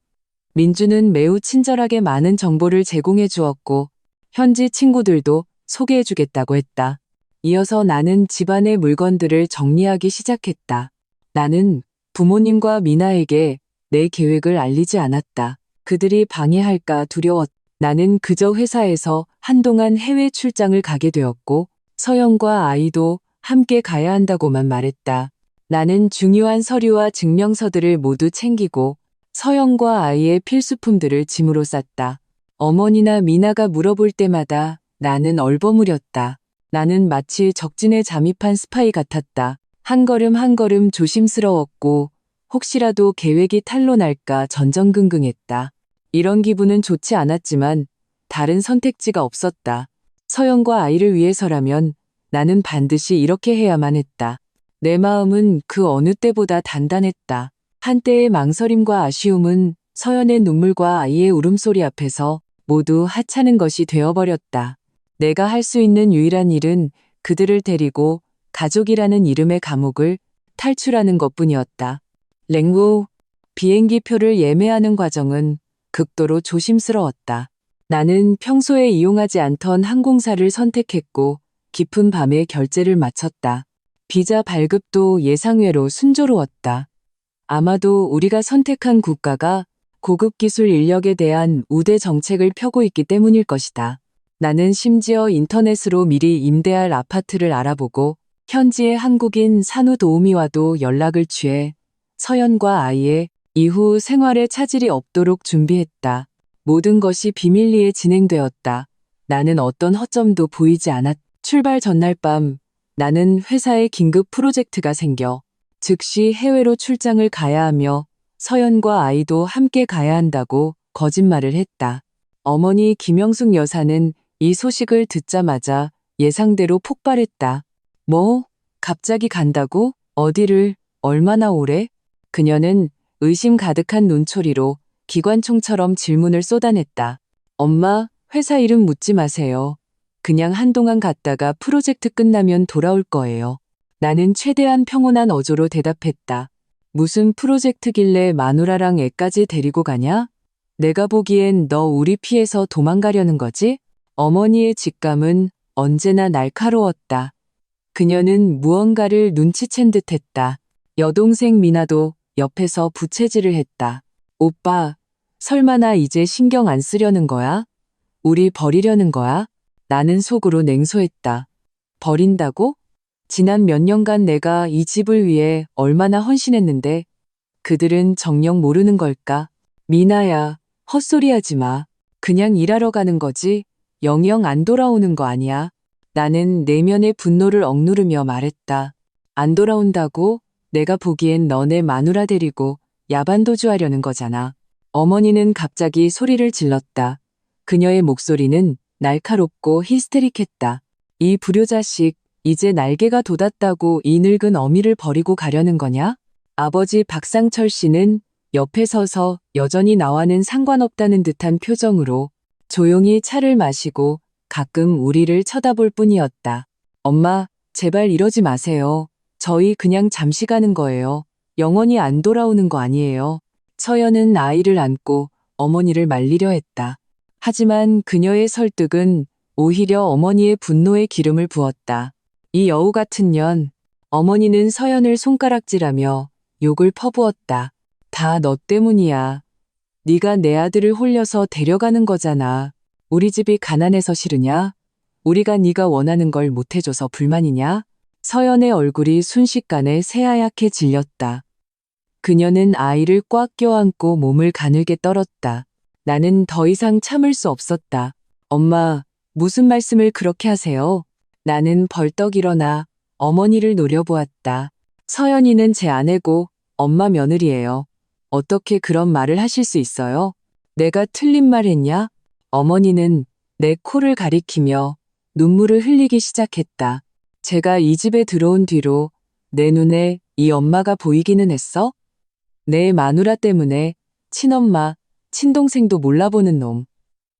민준은 매우 친절하게 많은 정보를 제공해 주었고 현지 친구들도 소개해 주겠다고 했다. 이어서 나는 집안의 물건들을 정리하기 시작했다. 나는 부모님과 미나에게 내 계획을 알리지 않았다. 그들이 방해할까 두려웠다. 나는 그저 회사에서 한동안 해외 출장을 가게 되었고 서영과 아이도 함께 가야 한다고만 말했다. 나는 중요한 서류와 증명서들을 모두 챙기고 서연과 아이의 필수품들을 짐으로 쌌다. 어머니나 미나가 물어볼 때마다 나는 얼버무렸다. 나는 마치 적진에 잠입한 스파이 같았다. 한 걸음 한 걸음 조심스러웠고 혹시라도 계획이 탄로날까 전전긍긍했다. 이런 기분은 좋지 않았지만 다른 선택지가 없었다. 서연과 아이를 위해서라면 나는 반드시 이렇게 해야만 했다. 내 마음은 그 어느 때보다 단단했다. 한때의 망설임과 아쉬움은 서연의 눈물과 아이의 울음소리 앞에서 모두 하찮은 것이 되어버렸다. 내가 할 수 있는 유일한 일은 그들을 데리고 가족이라는 이름의 감옥을 탈출하는 것뿐이었다. 랭우, 비행기 표를 예매하는 과정은 극도로 조심스러웠다. 나는 평소에 이용하지 않던 항공사를 선택했고 깊은 밤에 결제를 마쳤다. 비자 발급도 예상외로 순조로웠다. 아마도 우리가 선택한 국가가 고급 기술 인력에 대한 우대 정책을 펴고 있기 때문일 것이다. 나는 심지어 인터넷으로 미리 임대할 아파트를 알아보고 현지의 한국인 산후도우미와도 연락을 취해 서연과 아이의 이후 생활에 차질이 없도록 준비했다. 모든 것이 비밀리에 진행되었다. 나는 어떤 허점도 보이지 않았다. 출발 전날 밤 나는 회사에 긴급 프로젝트가 생겨 즉시 해외로 출장을 가야 하며 서연과 아이도 함께 가야 한다고 거짓말을 했다. 어머니 김영숙 여사는 이 소식을 듣자마자 예상대로 폭발했다. 뭐? 갑자기 간다고? 어디를? 얼마나 오래? 그녀는 의심 가득한 눈초리로 기관총처럼 질문을 쏟아냈다. 엄마, 회사 이름 묻지 마세요. 그냥 한동안 갔다가 프로젝트 끝나면 돌아올 거예요. 나는 최대한 평온한 어조로 대답했다. 무슨 프로젝트길래 마누라랑 애까지 데리고 가냐? 내가 보기엔 너 우리 피해서 도망가려는 거지? 어머니의 직감은 언제나 날카로웠다. 그녀는 무언가를 눈치챈 듯했다. 여동생 미나도 옆에서 부채질을 했다. 오빠, 설마 나 이제 신경 안 쓰려는 거야? 우리 버리려는 거야? 나는 속으로 냉소했다. 버린다고? 지난 몇 년간 내가 이 집을 위해 얼마나 헌신했는데 그들은 정녕 모르는 걸까? 미나야, 헛소리하지 마. 그냥 일하러 가는 거지. 영영 안 돌아오는 거 아니야. 나는 내면의 분노를 억누르며 말했다. 안 돌아온다고? 내가 보기엔 너네 마누라 데리고 야반도주하려는 거잖아. 어머니는 갑자기 소리를 질렀다. 그녀의 목소리는 날카롭고 히스테릭했다. 이 불효자식, 이제 날개가 돋았다고 이 늙은 어미를 버리고 가려는 거냐? 아버지 박상철 씨는 옆에 서서 여전히 나와는 상관없다는 듯한 표정으로 조용히 차를 마시고 가끔 우리를 쳐다볼 뿐이었다. 엄마, 제발 이러지 마세요. 저희 그냥 잠시 가는 거예요. 영원히 안 돌아오는 거 아니에요. 서연은 아이를 안고 어머니를 말리려 했다. 하지만 그녀의 설득은 오히려 어머니의 분노에 기름을 부었다. 이 여우 같은 년, 어머니는 서연을 손가락질하며 욕을 퍼부었다. 다 너 때문이야. 네가 내 아들을 홀려서 데려가는 거잖아. 우리 집이 가난해서 싫으냐? 우리가 네가 원하는 걸 못해줘서 불만이냐? 서연의 얼굴이 순식간에 새하얗게 질렸다. 그녀는 아이를 꽉 껴안고 몸을 가늘게 떨었다. 나는 더 이상 참을 수 없었다. 엄마, 무슨 말씀을 그렇게 하세요? 나는 벌떡 일어나 어머니를 노려보았다. 서연이는 제 아내고 엄마 며느리예요. 어떻게 그런 말을 하실 수 있어요? 내가 틀린 말 했냐? 어머니는 내 코를 가리키며 눈물을 흘리기 시작했다. 제가 이 집에 들어온 뒤로 내 눈에 이 엄마가 보이기는 했어? 내 마누라 때문에 친엄마, 친동생도 몰라보는 놈.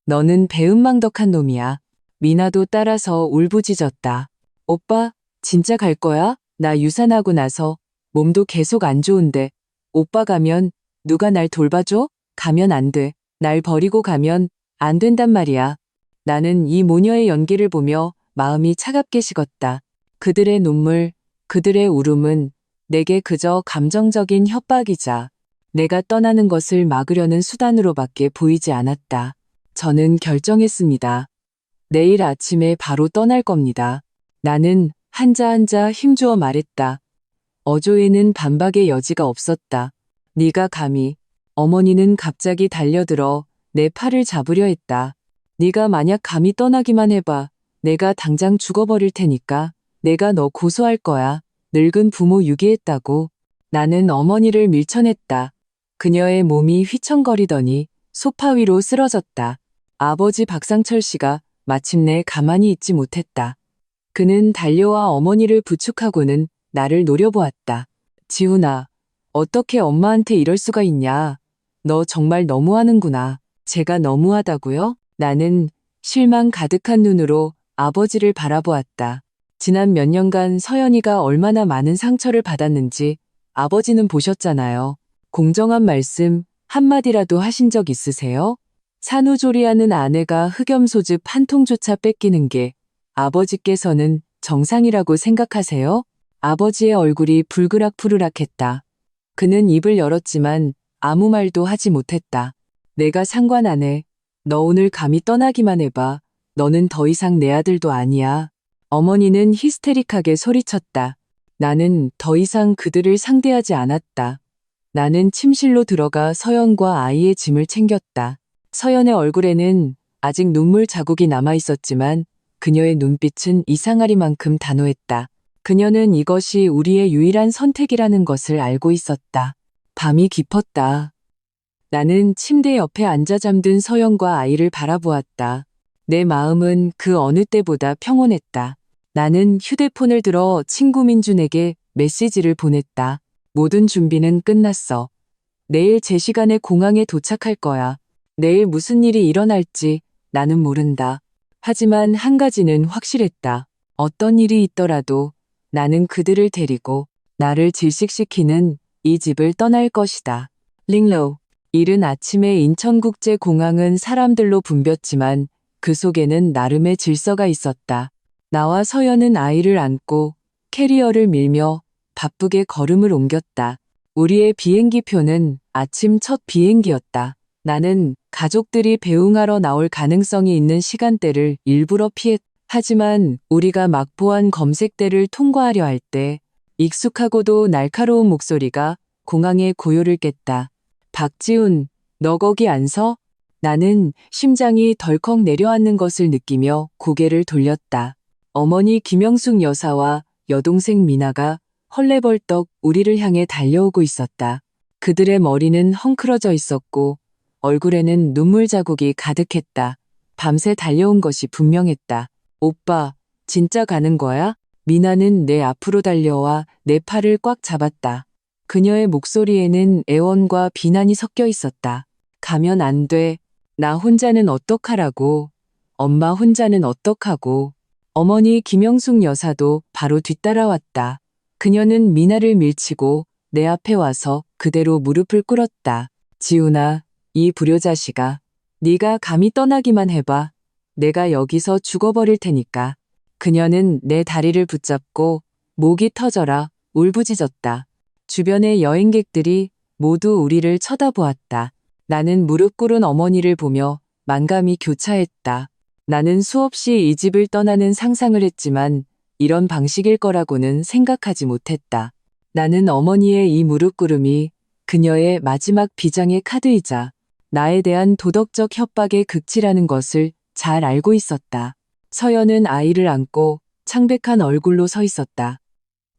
너는 배은망덕한 놈이야. 미나도 따라서 울부짖었다. 오빠, 진짜 갈 거야? 나 유산하고 나서 몸도 계속 안 좋은데 오빠 가면 누가 날 돌봐줘? 가면 안 돼. 날 버리고 가면 안 된단 말이야. 나는 이 모녀의 연기를 보며 마음이 차갑게 식었다. 그들의 눈물, 그들의 울음은 내게 그저 감정적인 협박이자 내가 떠나는 것을 막으려는 수단으로밖에 보이지 않았다. 저는 결정했습니다. 내일 아침에 바로 떠날 겁니다. 나는 한자 한자 힘주어 말했다. 어조에는 반박의 여지가 없었다. 네가 감히 어머니는 갑자기 달려들어 내 팔을 잡으려 했다. 네가 만약 감히 떠나기만 해봐. 내가 당장 죽어버릴 테니까. 내가 너 고소할 거야. 늙은 부모 유기했다고. 나는 어머니를 밀쳐냈다. 그녀의 몸이 휘청거리더니 소파 위로 쓰러졌다. 아버지 박상철 씨가 마침내 가만히 있지 못했다. 그는 달려와 어머니를 부축하고는 나를 노려보았다. 지훈아, 어떻게 엄마한테 이럴 수가 있냐. 너 정말 너무하는구나. 제가 너무하다고요? 나는 실망 가득한 눈으로 아버지를 바라보았다. 지난 몇 년간 서연이가 얼마나 많은 상처를 받았는지 아버지는 보셨잖아요. 공정한 말씀 한마디라도 하신 적 있으세요? 산후조리하는 아내가 흑염소즙 한 통조차 뺏기는 게 아버지께서는 정상이라고 생각하세요? 아버지의 얼굴이 불그락푸르락했다. 그는 입을 열었지만 아무 말도 하지 못했다. 내가 상관 안 해. 너 오늘 감히 떠나기만 해봐. 너는 더 이상 내 아들도 아니야. 어머니는 히스테릭하게 소리쳤다. 나는 더 이상 그들을 상대하지 않았다. 나는 침실로 들어가 서연과 아이의 짐을 챙겼다. 서연의 얼굴에는 아직 눈물 자국이 남아 있었지만 그녀의 눈빛은 이상하리만큼 단호했다. 그녀는 이것이 우리의 유일한 선택이라는 것을 알고 있었다. 밤이 깊었다. 나는 침대 옆에 앉아 잠든 서연과 아이를 바라보았다. 내 마음은 그 어느 때보다 평온했다. 나는 휴대폰을 들어 친구 민준에게 메시지를 보냈다. 모든 준비는 끝났어. 내일 제 시간에 공항에 도착할 거야. 내일 무슨 일이 일어날지 나는 모른다. 하지만 한 가지는 확실했다. 어떤 일이 있더라도 나는 그들을 데리고 나를 질식시키는 이 집을 떠날 것이다. 링로우. 이른 아침에 인천국제공항은 사람들로 붐볐지만 그 속에는 나름의 질서가 있었다. 나와 서연은 아이를 안고 캐리어를 밀며 바쁘게 걸음을 옮겼다. 우리의 비행기표는 아침 첫 비행기였다. 나는 가족들이 배웅하러 나올 가능성이 있는 시간대를 일부러 피했다. 하지만 우리가 막보한 검색대를 통과하려 할 때 익숙하고도 날카로운 목소리가 공항의 고요를 깼다. 박지훈, 너 거기 안 서? 나는 심장이 덜컥 내려앉는 것을 느끼며 고개를 돌렸다. 어머니 김영숙 여사와 여동생 미나가 헐레벌떡 우리를 향해 달려오고 있었다. 그들의 머리는 헝클어져 있었고 얼굴에는 눈물 자국이 가득했다. 밤새 달려온 것이 분명했다. 오빠, 진짜 가는 거야? 미나는 내 앞으로 달려와 내 팔을 꽉 잡았다. 그녀의 목소리에는 애원과 비난이 섞여 있었다. 가면 안 돼. 나 혼자는 어떡하라고. 엄마 혼자는 어떡하고. 어머니 김영숙 여사도 바로 뒤따라왔다. 그녀는 미나를 밀치고 내 앞에 와서 그대로 무릎을 꿇었다. 지훈아, 이 불효자식아. 네가 감히 떠나기만 해봐. 내가 여기서 죽어버릴 테니까. 그녀는 내 다리를 붙잡고 목이 터져라 울부짖었다. 주변의 여행객들이 모두 우리를 쳐다보았다. 나는 무릎 꿇은 어머니를 보며 만감이 교차했다. 나는 수없이 이 집을 떠나는 상상을 했지만 이런 방식일 거라고는 생각하지 못했다. 나는 어머니의 이 무릎 꿇음이 그녀의 마지막 비장의 카드이자 나에 대한 도덕적 협박의 극치라는 것을 잘 알고 있었다. 서연은 아이를 안고 창백한 얼굴로 서 있었다.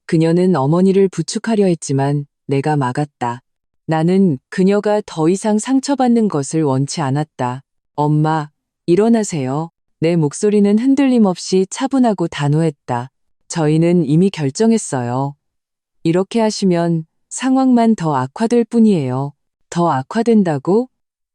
그녀는 어머니를 부축하려 했지만 내가 막았다. 나는 그녀가 더 이상 상처받는 것을 원치 않았다. 엄마, 일어나세요. 내 목소리는 흔들림 없이 차분하고 단호했다. 저희는 이미 결정했어요. 이렇게 하시면 상황만 더 악화될 뿐이에요. 더 악화된다고?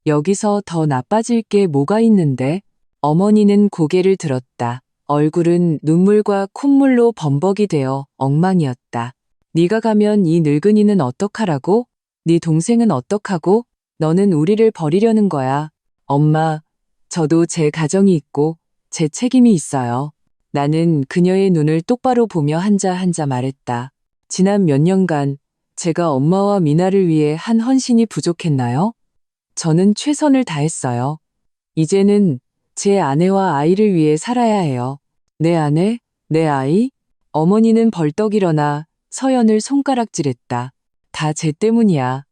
여기서 더 나빠질 게 뭐가 있는데? 어머니는 고개를 들었다. 얼굴은 눈물과 콧물로 범벅이 되어 엉망이었다. 네가 가면 이 늙은이는 어떡하라고? 네 동생은 어떡하고? 너는 우리를 버리려는 거야. 엄마, 저도 제 가정이 있고 제 책임이 있어요. 나는 그녀의 눈을 똑바로 보며 한자 한자 말했다. 지난 몇 년간 제가 엄마와 미나를 위해 한 헌신이 부족했나요? 저는 최선을 다했어요. 이제는 제 아내와 아이를 위해 살아야 해요. 내 아내? 내 아이? 어머니는 벌떡 일어나 서연을 손가락질했다. 다 쟤 때문이야.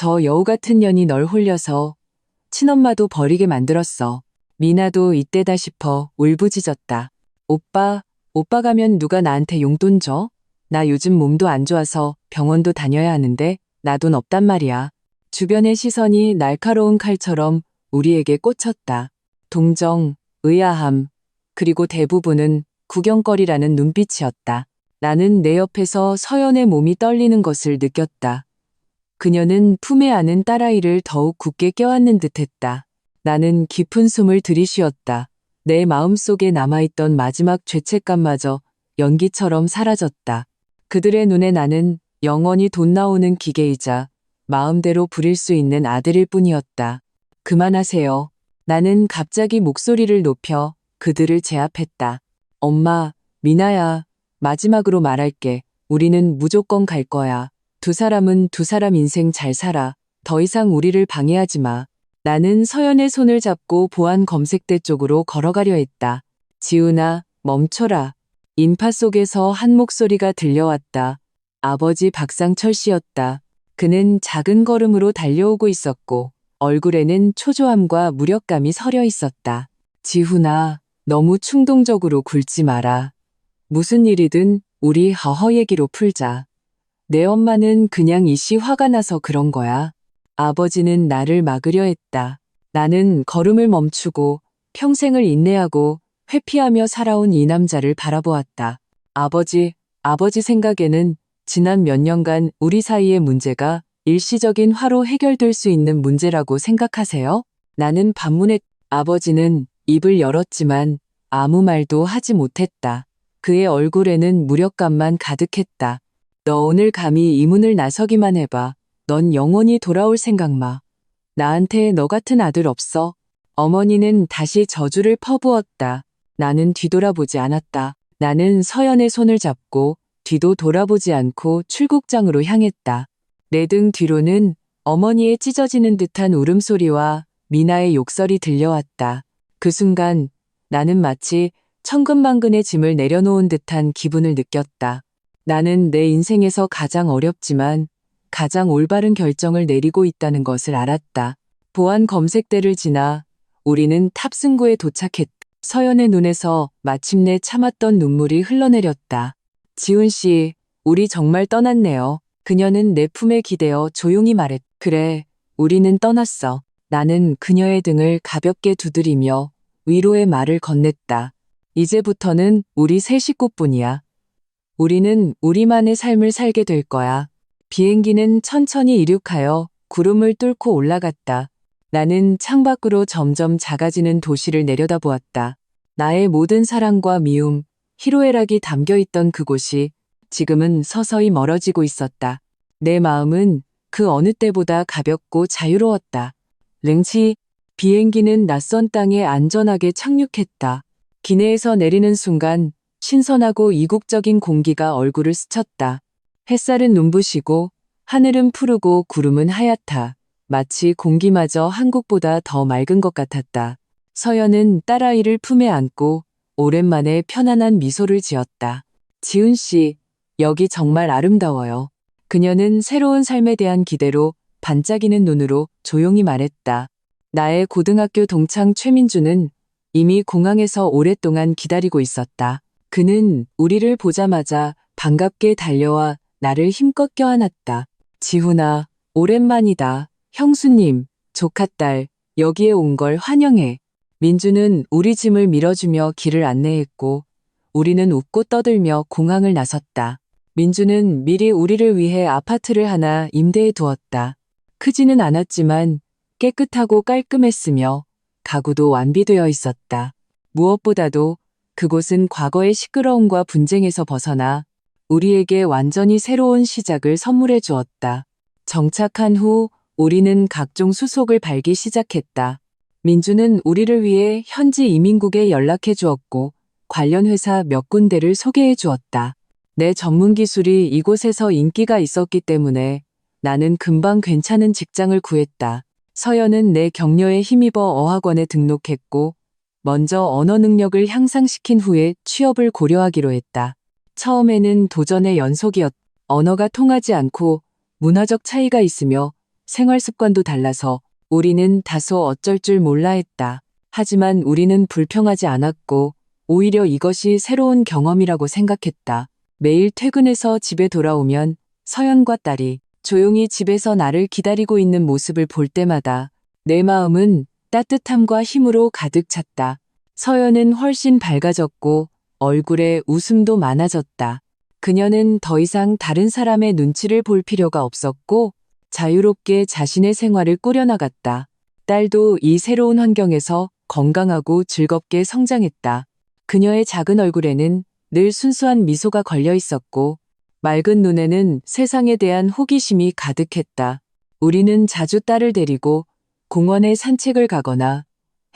저 여우 같은 년이 널 홀려서 친엄마도 버리게 만들었어. 미나도 이때다 싶어 울부짖었다. 오빠 가면 누가 나한테 용돈 줘? 나 요즘 몸도 안 좋아서 병원도 다녀야 하는데 나 돈 없단 말이야. 주변의 시선이 날카로운 칼처럼 우리에게 꽂혔다. 동정, 의아함, 그리고 대부분은 구경거리라는 눈빛이었다. 나는 내 옆에서 서연의 몸이 떨리는 것을 느꼈다. 그녀는 품에 안은 딸아이를 더욱 굳게 껴안는 듯했다. 나는 깊은 숨을 들이쉬었다. 내 마음속에 남아있던 마지막 죄책감마저 연기처럼 사라졌다. 그들의 눈에 나는 영원히 돈 나오는 기계이자 마음대로 부릴 수 있는 아들일 뿐이었다. 그만하세요. 나는 갑자기 목소리를 높여 그들을 제압했다. 엄마, 미나야, 마지막으로 말할게. 우리는 무조건 갈 거야. 두 사람은 두 사람 인생 잘 살아. 더 이상 우리를 방해하지 마. 나는 서연의 손을 잡고 보안 검색대 쪽으로 걸어가려 했다. 지훈아, 멈춰라. 인파 속에서 한 목소리가 들려왔다. 아버지 박상철 씨였다. 그는 작은 걸음으로 달려오고 있었고 얼굴에는 초조함과 무력감이 서려 있었다. 지훈아, 너무 충동적으로 굴지 마라. 무슨 일이든 우리 허허 얘기로 풀자. 내 엄마는 그냥 이씨 화가 나서 그런 거야. 아버지는 나를 막으려 했다. 나는 걸음을 멈추고 평생을 인내하고 회피하며 살아온 이 남자를 바라보았다. 아버지 생각에는 지난 몇 년간 우리 사이의 문제가 일시적인 화로 해결될 수 있는 문제라고 생각하세요? 나는 반문했. 아버지는 입을 열었지만 아무 말도 하지 못했다. 그의 얼굴에는 무력감만 가득했다. 너 오늘 감히 이 문을 나서기만 해봐. 넌 영원히 돌아올 생각 마. 나한테 너 같은 아들 없어. 어머니는 다시 저주를 퍼부었다. 나는 뒤돌아보지 않았다. 나는 서연의 손을 잡고 뒤도 돌아보지 않고 출국장으로 향했다. 내 등 뒤로는 어머니의 찢어지는 듯한 울음소리와 미나의 욕설이 들려왔다. 그 순간 나는 마치 천근만근의 짐을 내려놓은 듯한 기분을 느꼈다. 나는 내 인생에서 가장 어렵지만 가장 올바른 결정을 내리고 있다는 것을 알았다. 보안 검색대를 지나 우리는 탑승구에 도착했다. 서연의 눈에서 마침내 참았던 눈물이 흘러내렸다. 지훈 씨, 우리 정말 떠났네요. 그녀는 내 품에 기대어 조용히 말했다. 그래, 우리는 떠났어. 나는 그녀의 등을 가볍게 두드리며 위로의 말을 건넸다. 이제부터는 우리 세 식구뿐이야. 우리는 우리만의 삶을 살게 될 거야. 비행기는 천천히 이륙하여 구름을 뚫고 올라갔다. 나는 창밖으로 점점 작아지는 도시를 내려다보았다. 나의 모든 사랑과 미움, 희로애락이 담겨있던 그곳이 지금은 서서히 멀어지고 있었다. 내 마음은 그 어느 때보다 가볍고 자유로웠다. 릉치, 비행기는 낯선 땅에 안전하게 착륙했다. 기내에서 내리는 순간 신선하고 이국적인 공기가 얼굴을 스쳤다. 햇살은 눈부시고 하늘은 푸르고 구름은 하얗다. 마치 공기마저 한국보다 더 맑은 것 같았다. 서연은 딸아이를 품에 안고 오랜만에 편안한 미소를 지었다. 지훈 씨, 여기 정말 아름다워요. 그녀는 새로운 삶에 대한 기대로 반짝이는 눈으로 조용히 말했다. 나의 고등학교 동창 최민주는 이미 공항에서 오랫동안 기다리고 있었다. 그는 우리를 보자마자 반갑게 달려와 나를 힘껏 껴안았다. 지훈아, 오랜만이다. 형수님, 조카딸, 여기에 온 걸 환영해. 민주는 우리 짐을 밀어주며 길을 안내했고 우리는 웃고 떠들며 공항을 나섰다. 민주는 미리 우리를 위해 아파트를 하나 임대해 두었다. 크지는 않았지만 깨끗하고 깔끔했으며 가구도 완비되어 있었다. 무엇보다도 그곳은 과거의 시끄러움과 분쟁에서 벗어나 우리에게 완전히 새로운 시작을 선물해 주었다. 정착한 후 우리는 각종 수속을 밟기 시작했다. 민주는 우리를 위해 현지 이민국에 연락해 주었고 관련 회사 몇 군데를 소개해 주었다. 내 전문 기술이 이곳에서 인기가 있었기 때문에 나는 금방 괜찮은 직장을 구했다. 서연은 내 격려에 힘입어 어학원에 등록했고 먼저 언어 능력을 향상시킨 후에 취업을 고려하기로 했다. 처음에는 도전의 연속이었다. 언어가 통하지 않고 문화적 차이가 있으며 생활 습관도 달라서 우리는 다소 어쩔 줄 몰라 했다. 하지만 우리는 불평하지 않았고 오히려 이것이 새로운 경험이라고 생각했다. 매일 퇴근해서 집에 돌아오면 서연과 딸이 조용히 집에서 나를 기다리고 있는 모습을 볼 때마다 내 마음은 따뜻함과 힘으로 가득 찼다. 서연은 훨씬 밝아졌고 얼굴에 웃음도 많아졌다. 그녀는 더 이상 다른 사람의 눈치를 볼 필요가 없었고 자유롭게 자신의 생활을 꾸려나갔다. 딸도 이 새로운 환경에서 건강하고 즐겁게 성장했다. 그녀의 작은 얼굴에는 늘 순수한 미소가 걸려 있었고 맑은 눈에는 세상에 대한 호기심이 가득했다. 우리는 자주 딸을 데리고 공원에 산책을 가거나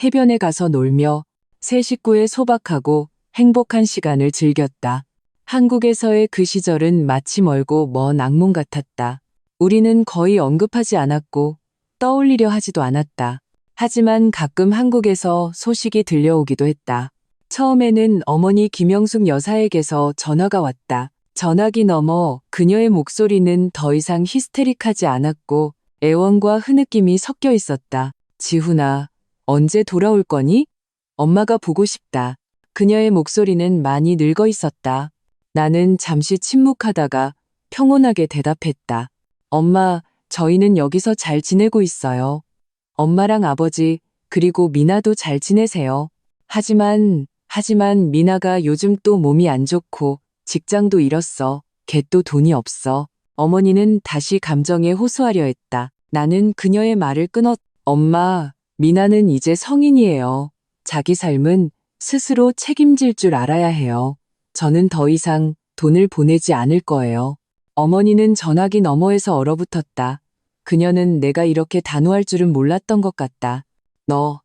해변에 가서 놀며 세 식구의 소박하고 행복한 시간을 즐겼다. 한국에서의 그 시절은 마치 멀고 먼 악몽 같았다. 우리는 거의 언급하지 않았고 떠올리려 하지도 않았다. 하지만 가끔 한국에서 소식이 들려오기도 했다. 처음에는 어머니 김영숙 여사에게서 전화가 왔다. 전화기 너머 그녀의 목소리는 더 이상 히스테릭하지 않았고 애원과 흐느낌이 섞여 있었다. 지훈아, 언제 돌아올 거니? 엄마가 보고 싶다. 그녀의 목소리는 많이 늙어 있었다. 나는 잠시 침묵하다가 평온하게 대답했다. 엄마, 저희는 여기서 잘 지내고 있어요. 엄마랑 아버지, 그리고 미나도 잘 지내세요. 하지만 미나가 요즘 또 몸이 안 좋고 직장도 잃었어. 걔 또 돈이 없어. 어머니는 다시 감정에 호소하려 했다. 나는 그녀의 말을 끊었. 엄마, 미나는 이제 성인이에요. 자기 삶은 스스로 책임질 줄 알아야 해요. 저는 더 이상 돈을 보내지 않을 거예요. 어머니는 전화기 너머에서 얼어붙었다. 그녀는 내가 이렇게 단호할 줄은 몰랐던 것 같다. 너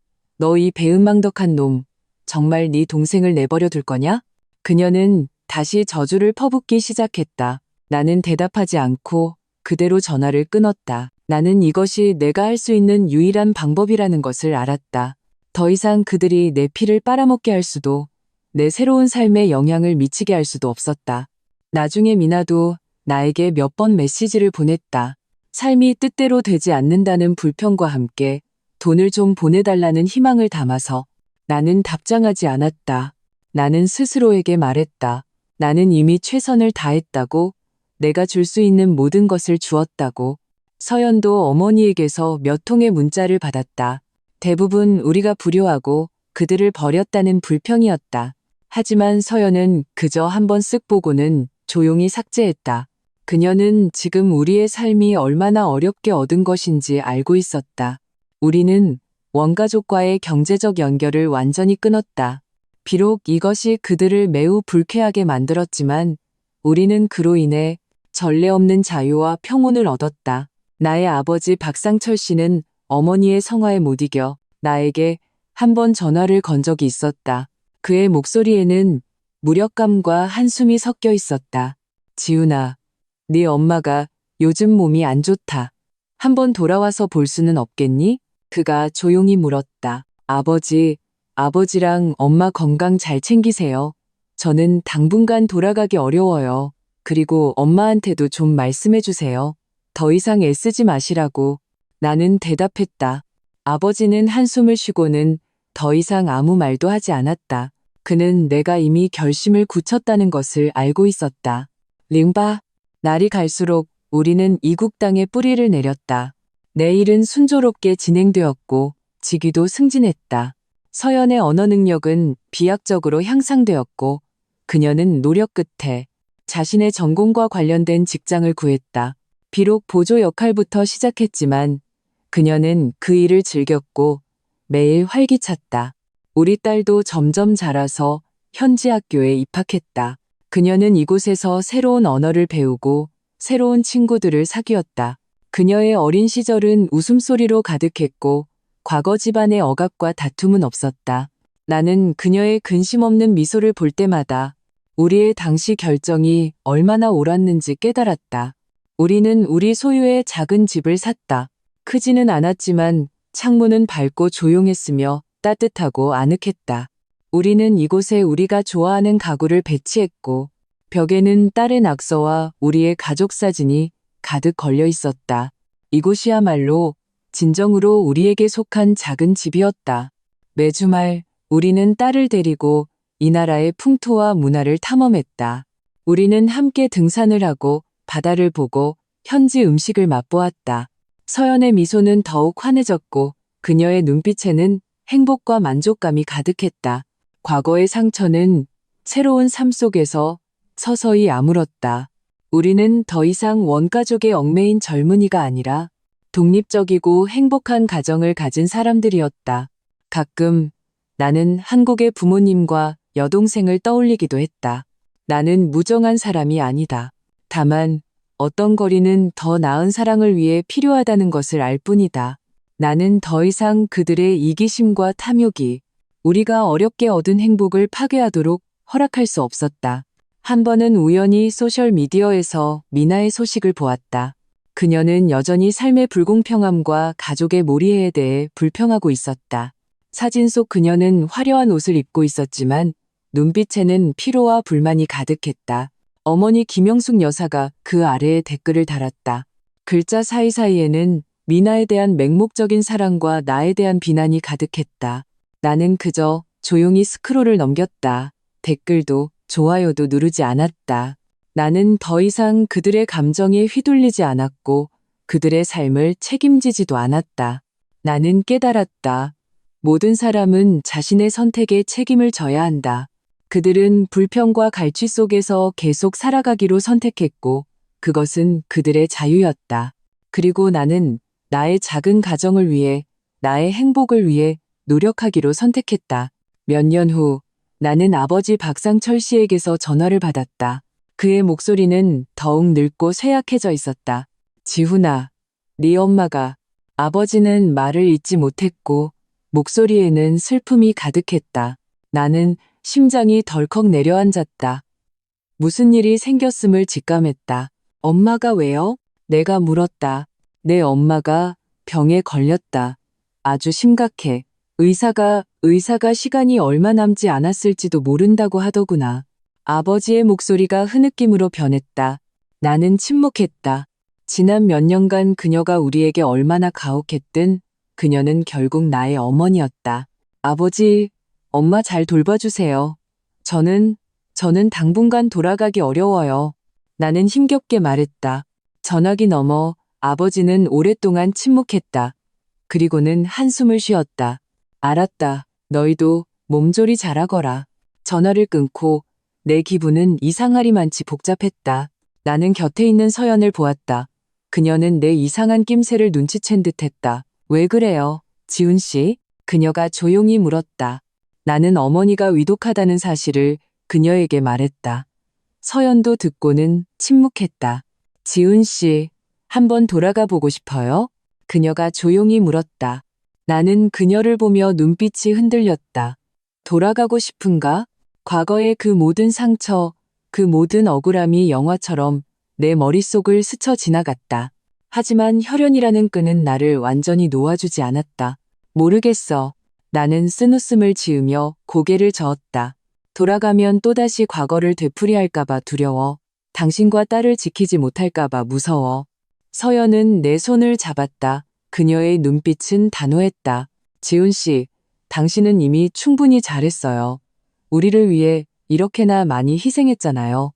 이 배은망덕한 놈, 정말 네 동생을 내버려 둘 거냐? 그녀는 다시 저주를 퍼붓기 시작했다. 나는 대답하지 않고 그대로 전화를 끊었다. 나는 이것이 내가 할 수 있는 유일한 방법이라는 것을 알았다. 더 이상 그들이 내 피를 빨아먹게 할 수도, 내 새로운 삶에 영향을 미치게 할 수도 없었다. 나중에 미나도 나에게 몇 번 메시지를 보냈다. 삶이 뜻대로 되지 않는다는 불평과 함께 돈을 좀 보내달라는 희망을 담아서. 나는 답장하지 않았다. 나는 스스로에게 말했다. 나는 이미 최선을 다했다고, 내가 줄 수 있는 모든 것을 주었다고. 서연도 어머니에게서 몇 통의 문자를 받았다. 대부분 우리가 불효하고 그들을 버렸다는 불평이었다. 하지만 서연은 그저 한번 쓱 보고는 조용히 삭제했다. 그녀는 지금 우리의 삶이 얼마나 어렵게 얻은 것인지 알고 있었다. 우리는 원가족과의 경제적 연결을 완전히 끊었다. 비록 이것이 그들을 매우 불쾌하게 만들었지만 우리는 그로 인해 전례 없는 자유와 평온을 얻었다. 나의 아버지 박상철 씨는 어머니의 성화에 못 이겨 나에게 한 번 전화를 건 적이 있었다. 그의 목소리에는 무력감과 한숨이 섞여 있었다. 지훈아, 네 엄마가 요즘 몸이 안 좋다. 한번 돌아와서 볼 수는 없겠니? 그가 조용히 물었다. 아버지랑 엄마 건강 잘 챙기세요. 저는 당분간 돌아가기 어려워요. 그리고 엄마한테도 좀 말씀해 주세요. 더 이상 애쓰지 마시라고. 나는 대답했다. 아버지는 한숨을 쉬고는 더 이상 아무 말도 하지 않았다. 그는 내가 이미 결심을 굳혔다는 것을 알고 있었다. 링바, 날이 갈수록 우리는 이국 땅에 뿌리를 내렸다. 내 일은 순조롭게 진행되었고 직위도 승진했다. 서연의 언어 능력은 비약적으로 향상되었고 그녀는 노력 끝에 자신의 전공과 관련된 직장을 구했다. 비록 보조 역할부터 시작했지만 그녀는 그 일을 즐겼고 매일 활기찼다. 우리 딸도 점점 자라서 현지 학교에 입학했다. 그녀는 이곳에서 새로운 언어를 배우고 새로운 친구들을 사귀었다. 그녀의 어린 시절은 웃음소리로 가득했고 과거 집안의 억압과 다툼은 없었다. 나는 그녀의 근심 없는 미소를 볼 때마다 우리의 당시 결정이 얼마나 옳았는지 깨달았다. 우리는 우리 소유의 작은 집을 샀다. 크지는 않았지만 창문은 밝고 조용했으며 따뜻하고 아늑했다. 우리는 이곳에 우리가 좋아하는 가구를 배치했고 벽에는 딸의 낙서와 우리의 가족 사진이 가득 걸려 있었다. 이곳이야말로 진정으로 우리에게 속한 작은 집이었다. 매주 말 우리는 딸을 데리고 이 나라의 풍토와 문화를 탐험했다. 우리는 함께 등산을 하고 바다를 보고 현지 음식을 맛보았다. 서연의 미소는 더욱 환해졌고 그녀의 눈빛에는 행복과 만족감이 가득했다. 과거의 상처는 새로운 삶 속에서 서서히 아물었다. 우리는 더 이상 원가족의 얽매인 젊은이가 아니라 독립적이고 행복한 가정을 가진 사람들이었다. 가끔 나는 한국의 부모님과 여동생을 떠올리기도 했다. 나는 무정한 사람이 아니다. 다만 어떤 거리는 더 나은 사랑을 위해 필요하다는 것을 알 뿐이다. 나는 더 이상 그들의 이기심과 탐욕이 우리가 어렵게 얻은 행복을 파괴하도록 허락할 수 없었다. 한 번은 우연히 소셜미디어에서 미나의 소식을 보았다. 그녀는 여전히 삶의 불공평함과 가족의 몰이해에 대해 불평하고 있었다. 사진 속 그녀는 화려한 옷을 입고 있었지만 눈빛에는 피로와 불만이 가득했다. 어머니 김영숙 여사가 그 아래에 댓글을 달았다. 글자 사이사이에는 미나에 대한 맹목적인 사랑과 나에 대한 비난이 가득했다. 나는 그저 조용히 스크롤을 넘겼다. 댓글도 좋아요도 누르지 않았다. 나는 더 이상 그들의 감정에 휘둘리지 않았고 그들의 삶을 책임지지도 않았다. 나는 깨달았다. 모든 사람은 자신의 선택에 책임을 져야 한다. 그들은 불평과 갈취 속에서 계속 살아가기로 선택했고 그것은 그들의 자유였다. 그리고 나는 나의 작은 가정을 위해, 나의 행복을 위해 노력하기로 선택했다. 몇 년 후 나는 아버지 박상철 씨에게서 전화를 받았다. 그의 목소리는 더욱 늙고 쇠약해져 있었다. 지훈아, 네 엄마가. 아버지는 말을 잇지 못했고 목소리에는 슬픔이 가득했다. 나는 심장이 덜컥 내려앉았다. 무슨 일이 생겼음을 직감했다. 엄마가 왜요? 내가 물었다. 내 엄마가 병에 걸렸다. 아주 심각해. 의사가 시간이 얼마 남지 않았을지도 모른다고 하더구나. 아버지의 목소리가 흐느낌으로 변했다. 나는 침묵했다. 지난 몇 년간 그녀가 우리에게 얼마나 가혹했든 그녀는 결국 나의 어머니였다. 아버지, 엄마 잘 돌봐주세요. 저는 당분간 돌아가기 어려워요. 나는 힘겹게 말했다. 전화기 너머 아버지는 오랫동안 침묵했다. 그리고는 한숨을 쉬었다. 알았다. 너희도 몸조리 잘하거라. 전화를 끊고 내 기분은 이상하리만치 복잡했다. 나는 곁에 있는 서연을 보았다. 그녀는 내 이상한 낌새를 눈치챈 듯했다. 왜 그래요, 지훈 씨? 그녀가 조용히 물었다. 나는 어머니가 위독하다는 사실을 그녀에게 말했다. 서연도 듣고는 침묵했다. 지훈 씨, 한번 돌아가 보고 싶어요? 그녀가 조용히 물었다. 나는 그녀를 보며 눈빛이 흔들렸다. 돌아가고 싶은가? 과거의 그 모든 상처, 그 모든 억울함이 영화처럼 내 머릿속을 스쳐 지나갔다. 하지만 혈연이라는 끈은 나를 완전히 놓아주지 않았다. 모르겠어. 나는 쓴웃음을 지으며 고개를 저었다. 돌아가면 또다시 과거를 되풀이할까봐 두려워. 당신과 딸을 지키지 못할까봐 무서워. 서연은 내 손을 잡았다. 그녀의 눈빛은 단호했다. 지훈 씨, 당신은 이미 충분히 잘했어요. 우리를 위해 이렇게나 많이 희생했잖아요.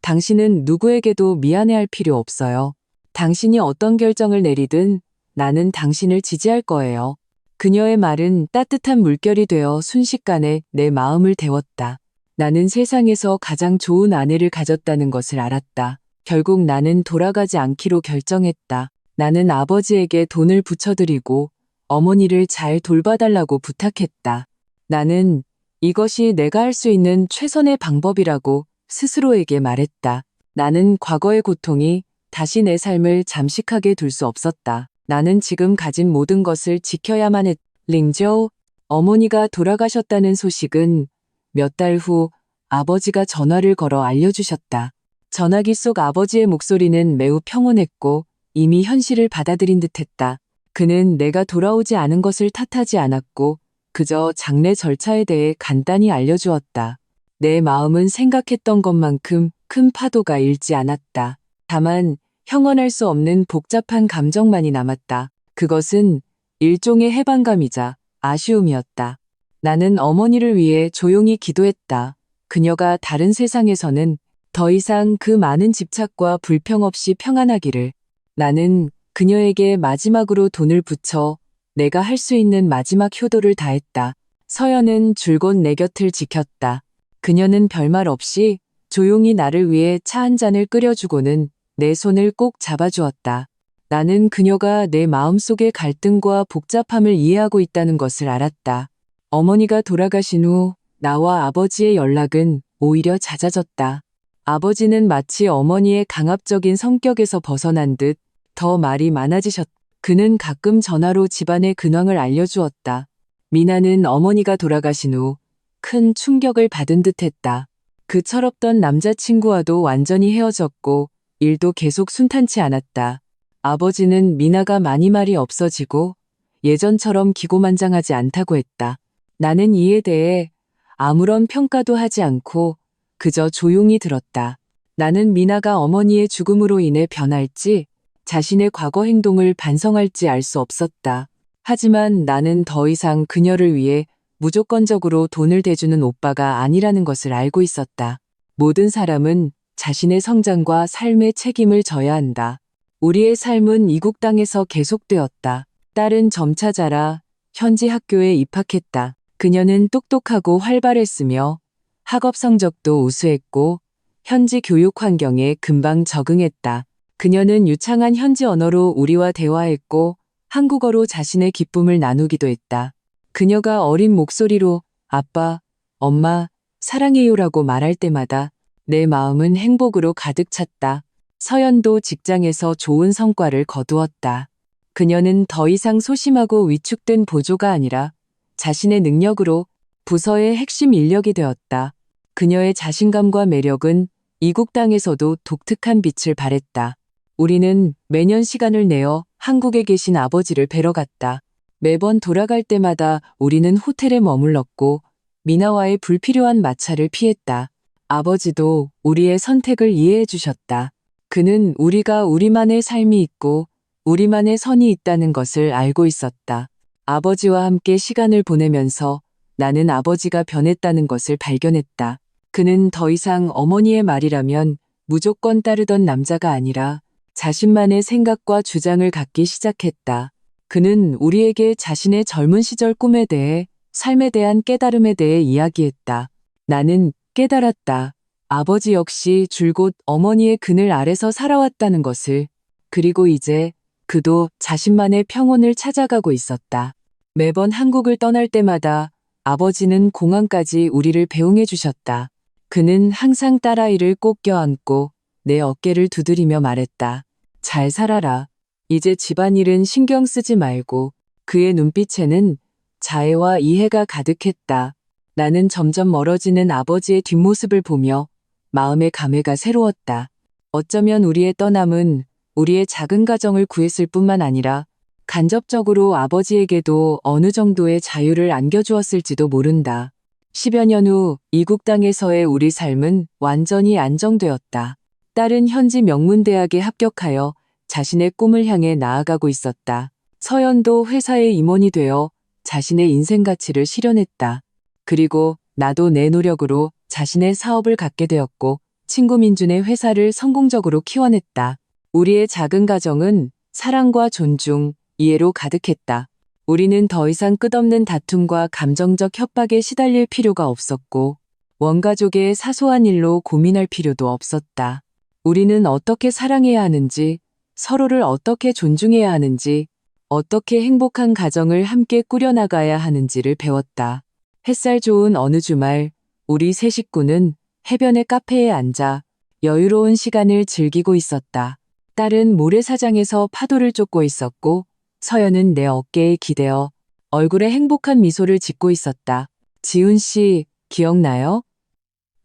당신은 누구에게도 미안해할 필요 없어요. 당신이 어떤 결정을 내리든 나는 당신을 지지할 거예요. 그녀의 말은 따뜻한 물결이 되어 순식간에 내 마음을 데웠다. 나는 세상에서 가장 좋은 아내를 가졌다는 것을 알았다. 결국 나는 돌아가지 않기로 결정했다. 나는 아버지에게 돈을 붙여드리고 어머니를 잘 돌봐달라고 부탁했다. 나는 이것이 내가 할 수 있는 최선의 방법이라고 스스로에게 말했다. 나는 과거의 고통이 다시 내 삶을 잠식하게 둘 수 없었다. 나는 지금 가진 모든 것을 지켜야만 했다. 링저우, 어머니가 돌아가셨다는 소식은 몇 달 후 아버지가 전화를 걸어 알려주셨다. 전화기 속 아버지의 목소리는 매우 평온했고 이미 현실을 받아들인 듯했다. 그는 내가 돌아오지 않은 것을 탓하지 않았고 그저 장례 절차에 대해 간단히 알려주었다. 내 마음은 생각했던 것만큼 큰 파도가 일지 않았다. 다만 형언할 수 없는 복잡한 감정만이 남았다. 그것은 일종의 해방감이자 아쉬움이었다. 나는 어머니를 위해 조용히 기도했다. 그녀가 다른 세상에서는 더 이상 그 많은 집착과 불평 없이 평안하기를. 나는 그녀에게 마지막으로 돈을 붙여 내가 할 수 있는 마지막 효도를 다했다. 서연은 줄곧 내 곁을 지켰다. 그녀는 별말 없이 조용히 나를 위해 차 한 잔을 끓여주고는 내 손을 꼭 잡아주었다. 나는 그녀가 내 마음속의 갈등과 복잡함을 이해하고 있다는 것을 알았다. 어머니가 돌아가신 후 나와 아버지의 연락은 오히려 잦아졌다. 아버지는 마치 어머니의 강압적인 성격에서 벗어난 듯 더 말이 많아지셨다. 그는 가끔 전화로 집안의 근황을 알려주었다. 미나는 어머니가 돌아가신 후 큰 충격을 받은 듯했다. 그 철없던 남자친구와도 완전히 헤어졌고 일도 계속 순탄치 않았다. 아버지는 미나가 많이 말이 없어지고 예전처럼 기고만장하지 않다고 했다. 나는 이에 대해 아무런 평가도 하지 않고 그저 조용히 들었다. 나는 미나가 어머니의 죽음으로 인해 변할지 자신의 과거 행동을 반성할지 알 수 없었다. 하지만 나는 더 이상 그녀를 위해 무조건적으로 돈을 대주는 오빠가 아니라는 것을 알고 있었다. 모든 사람은 자신의 성장과 삶의 책임을 져야 한다. 우리의 삶은 이국 땅에서 계속되었다. 딸은 점차 자라 현지 학교에 입학했다. 그녀는 똑똑하고 활발했으며 학업 성적도 우수했고 현지 교육 환경에 금방 적응했다. 그녀는 유창한 현지 언어로 우리와 대화했고 한국어로 자신의 기쁨을 나누기도 했다. 그녀가 어린 목소리로 아빠, 엄마, 사랑해요라고 말할 때마다 내 마음은 행복으로 가득 찼다. 서연도 직장에서 좋은 성과를 거두었다. 그녀는 더 이상 소심하고 위축된 보조가 아니라 자신의 능력으로 부서의 핵심 인력이 되었다. 그녀의 자신감과 매력은 이국 땅에서도 독특한 빛을 발했다. 우리는 매년 시간을 내어 한국에 계신 아버지를 뵈러 갔다. 매번 돌아갈 때마다 우리는 호텔에 머물렀고 미나와의 불필요한 마찰을 피했다. 아버지도 우리의 선택을 이해해 주셨다. 그는 우리가 우리만의 삶이 있고 우리만의 선이 있다는 것을 알고 있었다. 아버지와 함께 시간을 보내면서 나는 아버지가 변했다는 것을 발견했다. 그는 더 이상 어머니의 말이라면 무조건 따르던 남자가 아니라 자신만의 생각과 주장을 갖기 시작했다. 그는 우리에게 자신의 젊은 시절 꿈에 대해 삶에 대한 깨달음에 대해 이야기했다. 나는 깨달았다. 아버지 역시 줄곧 어머니의 그늘 아래서 살아왔다는 것을. 그리고 이제 그도 자신만의 평온을 찾아가고 있었다. 매번 한국을 떠날 때마다 아버지는 공항까지 우리를 배웅해 주셨다. 그는 항상 딸아이를 꼭 껴안고 내 어깨를 두드리며 말했다. 잘 살아라. 이제 집안일은 신경 쓰지 말고. 그의 눈빛에는 자애와 이해가 가득했다. 나는 점점 멀어지는 아버지의 뒷모습을 보며 마음의 감회가 새로웠다. 어쩌면 우리의 떠남은 우리의 작은 가정을 구했을 뿐만 아니라 간접적으로 아버지에게도 어느 정도의 자유를 안겨주었을지도 모른다. 10여 년 후 이국 땅에서의 우리 삶은 완전히 안정되었다. 딸은 현지 명문대학에 합격하여 자신의 꿈을 향해 나아가고 있었다. 서연도 회사의 임원이 되어 자신의 인생 가치를 실현했다. 그리고 나도 내 노력으로 자신의 사업을 갖게 되었고 친구 민준의 회사를 성공적으로 키워냈다. 우리의 작은 가정은 사랑과 존중, 이해로 가득했다. 우리는 더 이상 끝없는 다툼과 감정적 협박에 시달릴 필요가 없었고 원가족의 사소한 일로 고민할 필요도 없었다. 우리는 어떻게 사랑해야 하는지, 서로를 어떻게 존중해야 하는지, 어떻게 행복한 가정을 함께 꾸려나가야 하는지를 배웠다. 햇살 좋은 어느 주말, 우리 세 식구는 해변의 카페에 앉아 여유로운 시간을 즐기고 있었다. 딸은 모래사장에서 파도를 쫓고 있었고 서연은 내 어깨에 기대어 얼굴에 행복한 미소를 짓고 있었다. 지훈 씨, 기억나요?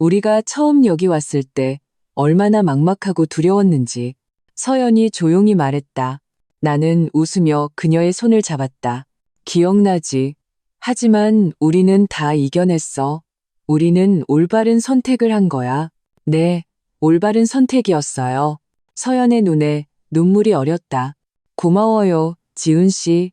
우리가 처음 여기 왔을 때 얼마나 막막하고 두려웠는지. 서연이 조용히 말했다. 나는 웃으며 그녀의 손을 잡았다. 기억나지. 하지만 우리는 다 이겨냈어. 우리는 올바른 선택을 한 거야. 네, 올바른 선택이었어요. 서연의 눈에 눈물이 어렸다. 고마워요, 지은 씨.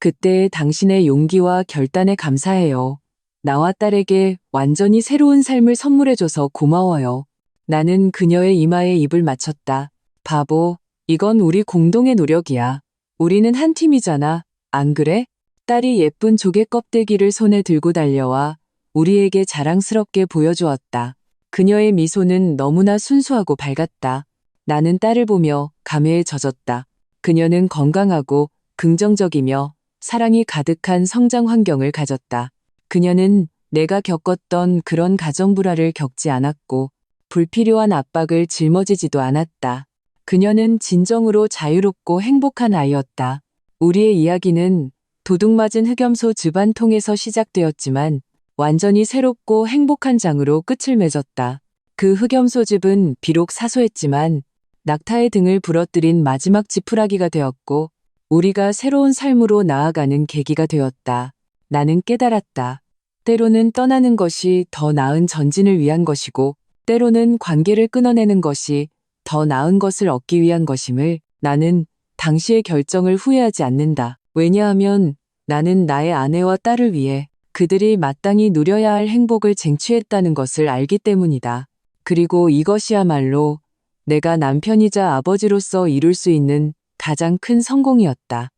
그때의 당신의 용기와 결단에 감사해요. 나와 딸에게 완전히 새로운 삶을 선물해줘서 고마워요. 나는 그녀의 이마에 입을 맞췄다. 바보, 이건 우리 공동의 노력이야. 우리는 한 팀이잖아. 안 그래? 딸이 예쁜 조개 껍데기를 손에 들고 달려와 우리에게 자랑스럽게 보여주었다. 그녀의 미소는 너무나 순수하고 밝았다. 나는 딸을 보며 감회에 젖었다. 그녀는 건강하고 긍정적이며 사랑이 가득한 성장 환경을 가졌다. 그녀는 내가 겪었던 그런 가정 불화를 겪지 않았고 불필요한 압박을 짊어지지도 않았다. 그녀는 진정으로 자유롭고 행복한 아이였다. 우리의 이야기는 도둑맞은 흑염소 집안 통에서 시작되었지만 완전히 새롭고 행복한 장으로 끝을 맺었다. 그 흑염소 집은 비록 사소했지만 낙타의 등을 부러뜨린 마지막 지푸라기가 되었고 우리가 새로운 삶으로 나아가는 계기가 되었다. 나는 깨달았다. 때로는 떠나는 것이 더 나은 전진을 위한 것이고 때로는 관계를 끊어내는 것이 더 나은 것을 얻기 위한 것임을 나는 당시의 결정을 후회하지 않는다. 왜냐하면 나는 나의 아내와 딸을 위해 그들이 마땅히 누려야 할 행복을 쟁취했다는 것을 알기 때문이다. 그리고 이것이야말로 내가 남편이자 아버지로서 이룰 수 있는 가장 큰 성공이었다.